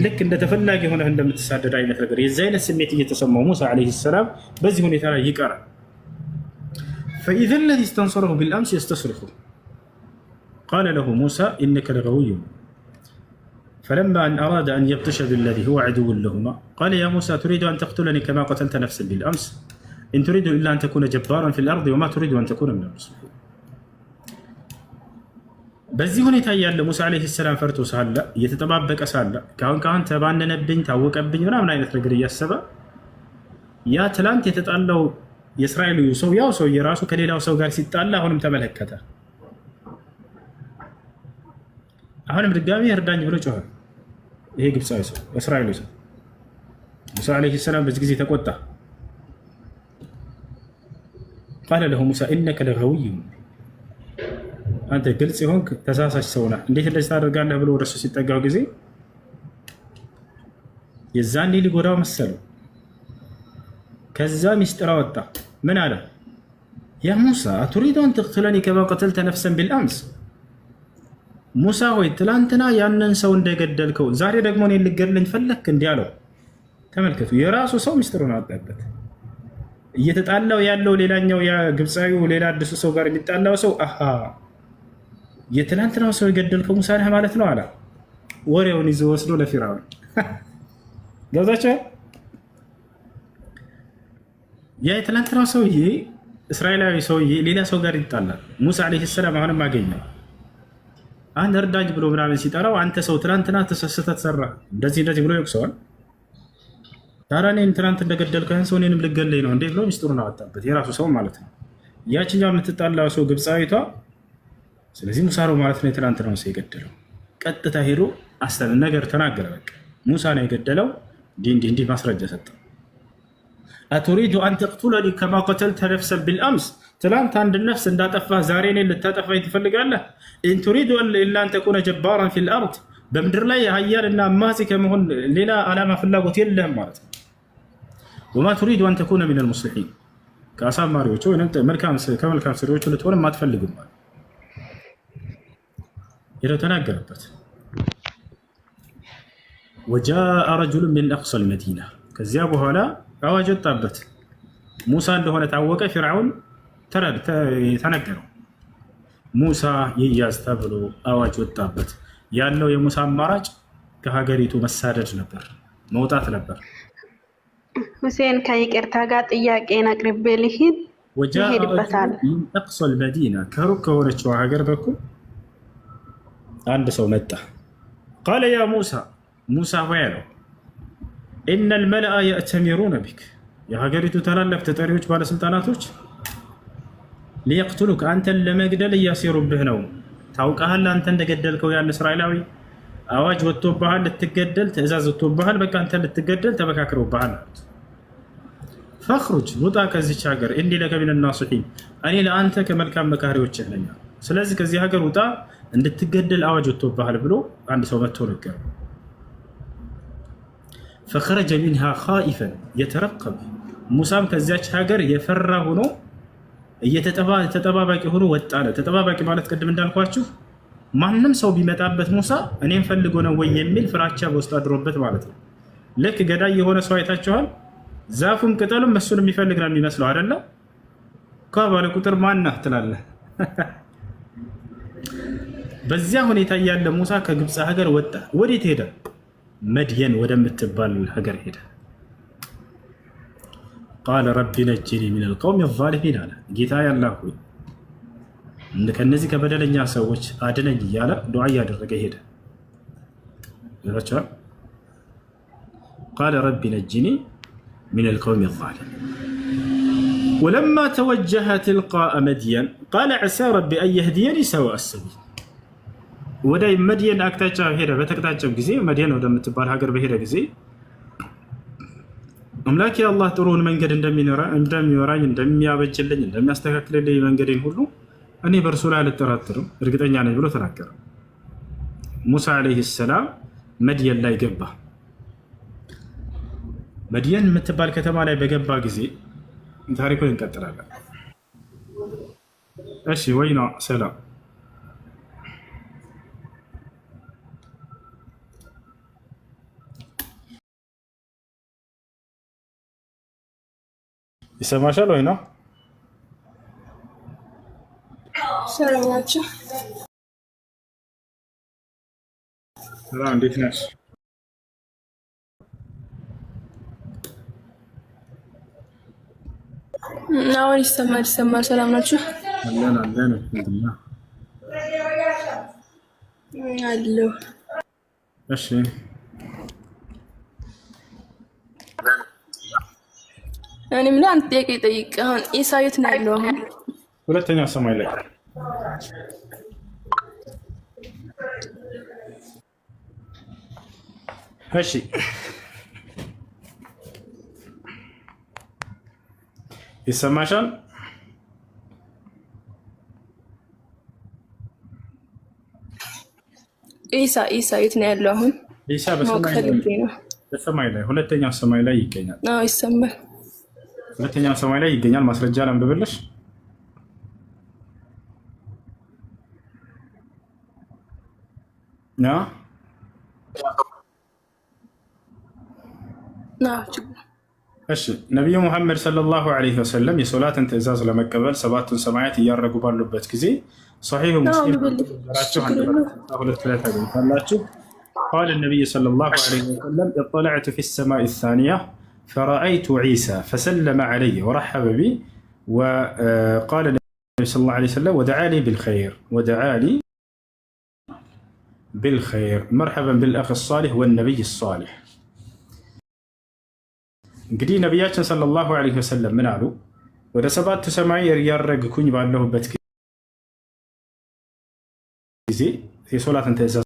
Speaker 1: ልክ እንደ ተፈላጊ ሆነህ እንደምትሳደድ አይነት ነገር፣ የዚህ አይነት ስሜት እየተሰማው ሙሳ ዓለይሂ ሰላም በዚህ ሁኔታ ላይ ይቀራል። فإذا الذي استنصره بالأمس يستصرخه قال له موسى إنك لغوي فلما أن أراد أن يبطش بالذي هو عدو لهما قال يا موسى تريد أن تقتلني كما قتلت نفسا بالأمس إن تريد إلا أن تكون جبارا في الأرض وما تريد أن تكون من المصلحين. በዚህ ሁኔታ ያለ ሙሳ ዓለይሂ ሰላም ፈርቶ ሳለ እየተጠባበቀ ሳለ ካሁን ተባነነብኝ ታወቀብኝ ምናምን አይነት ነገር እያሰበ ያ ትላንት የተጣላው የእስራኤሉ ሰው ያው ሰው የራሱ ከሌላው ሰው ጋር ሲጣላ አሁንም ተመለከተ። አሁንም ድጋሚ እርዳኝ ብሎ ጮኸ። ይሄ ግብፃዊ ሰው እስራኤሉ ሰው ሙሳ ዓለይሂ ሰላም በዚህ ጊዜ ተቆጣ። ቃለ ለሁ ሙሳ ኢነከ ለገዊይ አንተ ግልጽ የሆንክ ተሳሳች ሰው ነህ፣ እንዴት እንደዚህ ታደርጋለህ ብሎ ወደሱ ሲጠጋው ጊዜ የዛኔ ሊጎዳው መሰለው። ከዛ ሚስጥር አወጣ። ምን አለ? ያ ሙሳ አቱሪዱ አን ተቅትለኒ ከማ ቀተልተ ነፍሰን ቢልአምስ፣ ሙሳ ሆይ ትላንትና ያንን ሰው እንደገደልከው ዛሬ ደግሞ እኔን ልገድለኝ ፈለክ? እንዲህ አለው። ተመልከቱ፣ የራሱ ሰው ሚስጥሩን አወጣበት። እየተጣላው ያለው ሌላኛው ያ ግብፃዊው ሌላ አዲሱ ሰው ጋር የሚጣላው ሰው አሃ የትላንትናው ሰው የገደልከው ሙሳ ነህ ማለት ነው አለ። ወሬውን ይዞ ወስዶ ለፊርዓውን ገብዛቸው። ያ የትላንትናው ሰውዬ እስራኤላዊ ሰውዬ ሌላ ሰው ጋር ይጣላል። ሙሳ ዓለይሂ ሰላም አሁንም አገኘው። አንድ እርዳኝ ብሎ ምናምን ሲጠራው አንተ ሰው ትላንትና ተሰስተህ ሰራ እንደዚህ ብሎ ይወቅሰዋል። ታዲያ እኔን ትናንት እንደገደልከው ሰው እኔንም ልገለኝ ነው እንዴ ብሎ ሚስጥሩን አወጣበት። የራሱ ሰው ማለት ነው። ያችኛው የምትጣላው ሰው ግብፃዊቷ ስለዚህ ሙሳ ነው ማለት ነው የትናንትናው ሰው የገደለው። ቀጥታ ሄዶ ነገር ተናገረ። በቃ ሙሳ ነው የገደለው፣ እንዲህ ማስረጃ ሰጠ። አቱሪዱ አን ተቅቱለኒ ከማ ቀተልተ ነፍሰን ቢልአምስ፣ ትላንት አንድ ነፍስ እንዳጠፋህ ዛሬ እኔን ልታጠፋኝ ትፈልጋለህ? ኢን ቱሪዱ ኢላ አን ተኩነ ጀባራን ፊል አርድ፣ በምድር ላይ ሀያልና አማጺ ከመሆን ሌላ ዓላማ ፍላጎት የለህም ማለት ነው። ወማ ቱሪዱ አን ተኩነ ሚነል ሙስሊሒን፣ ከአሳማሪዎቹ ወይም ከመልካም ሰሪዎቹ ልትሆንም አትፈልግም ማለት ሄደው ተናገረበት። ወጃአ ረጁሉን ሚን አቅሰል መዲና፣ ከዚያ በኋላ አዋጅ ወጣበት። ሙሳ እንደሆነ ታወቀ። ፊርዓውን ተነገረው። ሙሳ ይያዝ ተብሎ አዋጅ ወጣበት። ያለው የሙሳ አማራጭ ከሀገሪቱ መሳደድ ነበር፣ መውጣት ነበር።
Speaker 6: ሁሴን ከይቅርታ ጋር ጥያቄን አቅርቤ ልሂድ።
Speaker 1: ወጃአ ረጁሉን ሚን አቅሰል መዲና፣ ከሩቅ ከሆነችው ሀገር በኩል አንድ ሰው መጣ። ቃለ ያ ሙሳ፣ ሙሳ ሆይ አለው፣ ኢነ ልመልአ የእተሚሩነ ቢክ፣ የሀገሪቱ ታላላቅ ተጠሪዎች ባለስልጣናቶች ሊየቅትሉክ፣ አንተን ለመግደል እያሴሩብህ ነው። ታውቃሃል፣ አንተ እንደገደልከው ያን እስራኤላዊ አዋጅ ወጥቶብሃል፣ ልትገደል ትእዛዝ ወጥቶብሃል። በቃ አንተን ልትገደል ተመካክረውብሃል አሉት። ፈኽሩጅ፣ ውጣ ከዚች ሀገር፣ እኒ ለከ ሚነ ናሲሒን፣ እኔ ለአንተ ከመልካም መካሪዎችህ ነኝ። ስለዚህ ከዚህ ሀገር ውጣ፣ እንድትገደል አዋጅ ወጥቶብሃል ብሎ አንድ ሰው መጥቶ ነገረው። ፈኸረጀ ሚንሃ ኻኢፈን የተረቀብ፣ ሙሳም ከዚያች ሀገር የፈራ ሆኖ ተጠባባቂ ሆኖ ወጣ ነው። ተጠባባቂ ማለት ቅድም እንዳልኳችሁ ማንም ሰው ቢመጣበት ሙሳ እኔም ፈልጎ ነው ወይ የሚል ፍራቻ በውስጡ አድሮበት ማለት ነው። ልክ ገዳይ የሆነ ሰው አይታችኋል። ዛፉም ቅጠሉም እሱን የሚፈልግ ነው የሚመስለው አይደለ? ባለ ቁጥር ማናህ ትላለህ። በዚያ ሁኔታ እያለ ሙሳ ከግብፅ ሀገር ወጣ። ወዴት ሄደ? መድየን ወደምትባል ሀገር ሄደ። ቃለ ረቢ ነጅኒ ሚነል ቀውሚ ዛሊሚን አለ። ጌታ ያላህ ሆይ ከነዚህ ከበደለኛ ሰዎች አድነኝ እያለ ዱዓ እያደረገ ሄደ። ይላችኋል። ቃለ ረቢ ነጅኒ ሚነል ቀውሚ ዛሊሚን ወለማ ተወጀሀ ትልቃአ መድየን ቃለ ዐሳ ረቢ አን የህዲየኒ ሰዋአ ሰቢል። ወደ መድየን አቅጣጫ ሄደ። በተቅጣጫው ጊዜ መድየን ወደምትባል ሀገር በሄደ ጊዜ አምላክ የአላህ ጥሩውን መንገድ እንደሚመራኝ፣ እንደሚያበጅልኝ፣ እንደሚያስተካክልልኝ መንገዴን ሁሉ እኔ በእርሱ ላይ አልጠራጠርም እርግጠኛ ነኝ ብሎ ተናገረ። ሙሳ ዓለይሂ ሰላም መድየን ላይ ገባ። መድየን የምትባል ከተማ ላይ በገባ ጊዜ ታሪኩን እንቀጥላለን። እሺ ወይና ሰላም ይሰማሻል ወይ ነው?
Speaker 6: ሰላም ናችሁ?
Speaker 1: ሰላም እንዴት ነሽ?
Speaker 6: አሁን ይሰማል። ሰላም ናችሁ?
Speaker 1: አለን አልሐምዱሊላህ
Speaker 6: አለሁ።
Speaker 1: እሺ
Speaker 6: እኔ ምን አንተ ጥያቄ ጠይቅ። አሁን ኢሳ የት ነው ያለው? አሁን
Speaker 1: ሁለተኛው ሰማይ ላይ። እሺ ይሰማሻል?
Speaker 6: ኢሳ የት ነው ያለው? አሁን
Speaker 1: ኢሳ በሰማይ ላይ ሁለተኛው ሰማይ ላይ ይገኛል።
Speaker 6: አዎ ይሰማል።
Speaker 1: ሁለተኛው ሰማይ ላይ ይገኛል። ማስረጃ ላንብብልሽ። እሺ ነቢዩ ሙሐመድ ሰለላሁ ዐለይሂ ወሰለም የሶላትን ትእዛዝ ለመቀበል ሰባቱን ሰማያት እያረጉ ባሉበት ጊዜ ሶሒህ ሙስሊም ራችሁ ሁለት ላይ ታገኙታላችሁ። ቃለ ነቢይ ሰለላሁ ዐለይሂ ወሰለም እጠለዕቱ ፊ ሰማኢ ሳኒያ فرأيت عيسى فسلم علي ورحب بي وقال النبي صلى الله عليه وسلم ودعا لي بالخير مرحبا بالأخ الصالح والنبي الصالح. እንግዲህ ነቢያችን ሰለላሁ ዐለይሂ ወሰለም ምን አሉ? ወደ ሰባት ሰማይ ያረግኩኝ ባለሁበት ጊዜ የሶላትን ትእዛዝ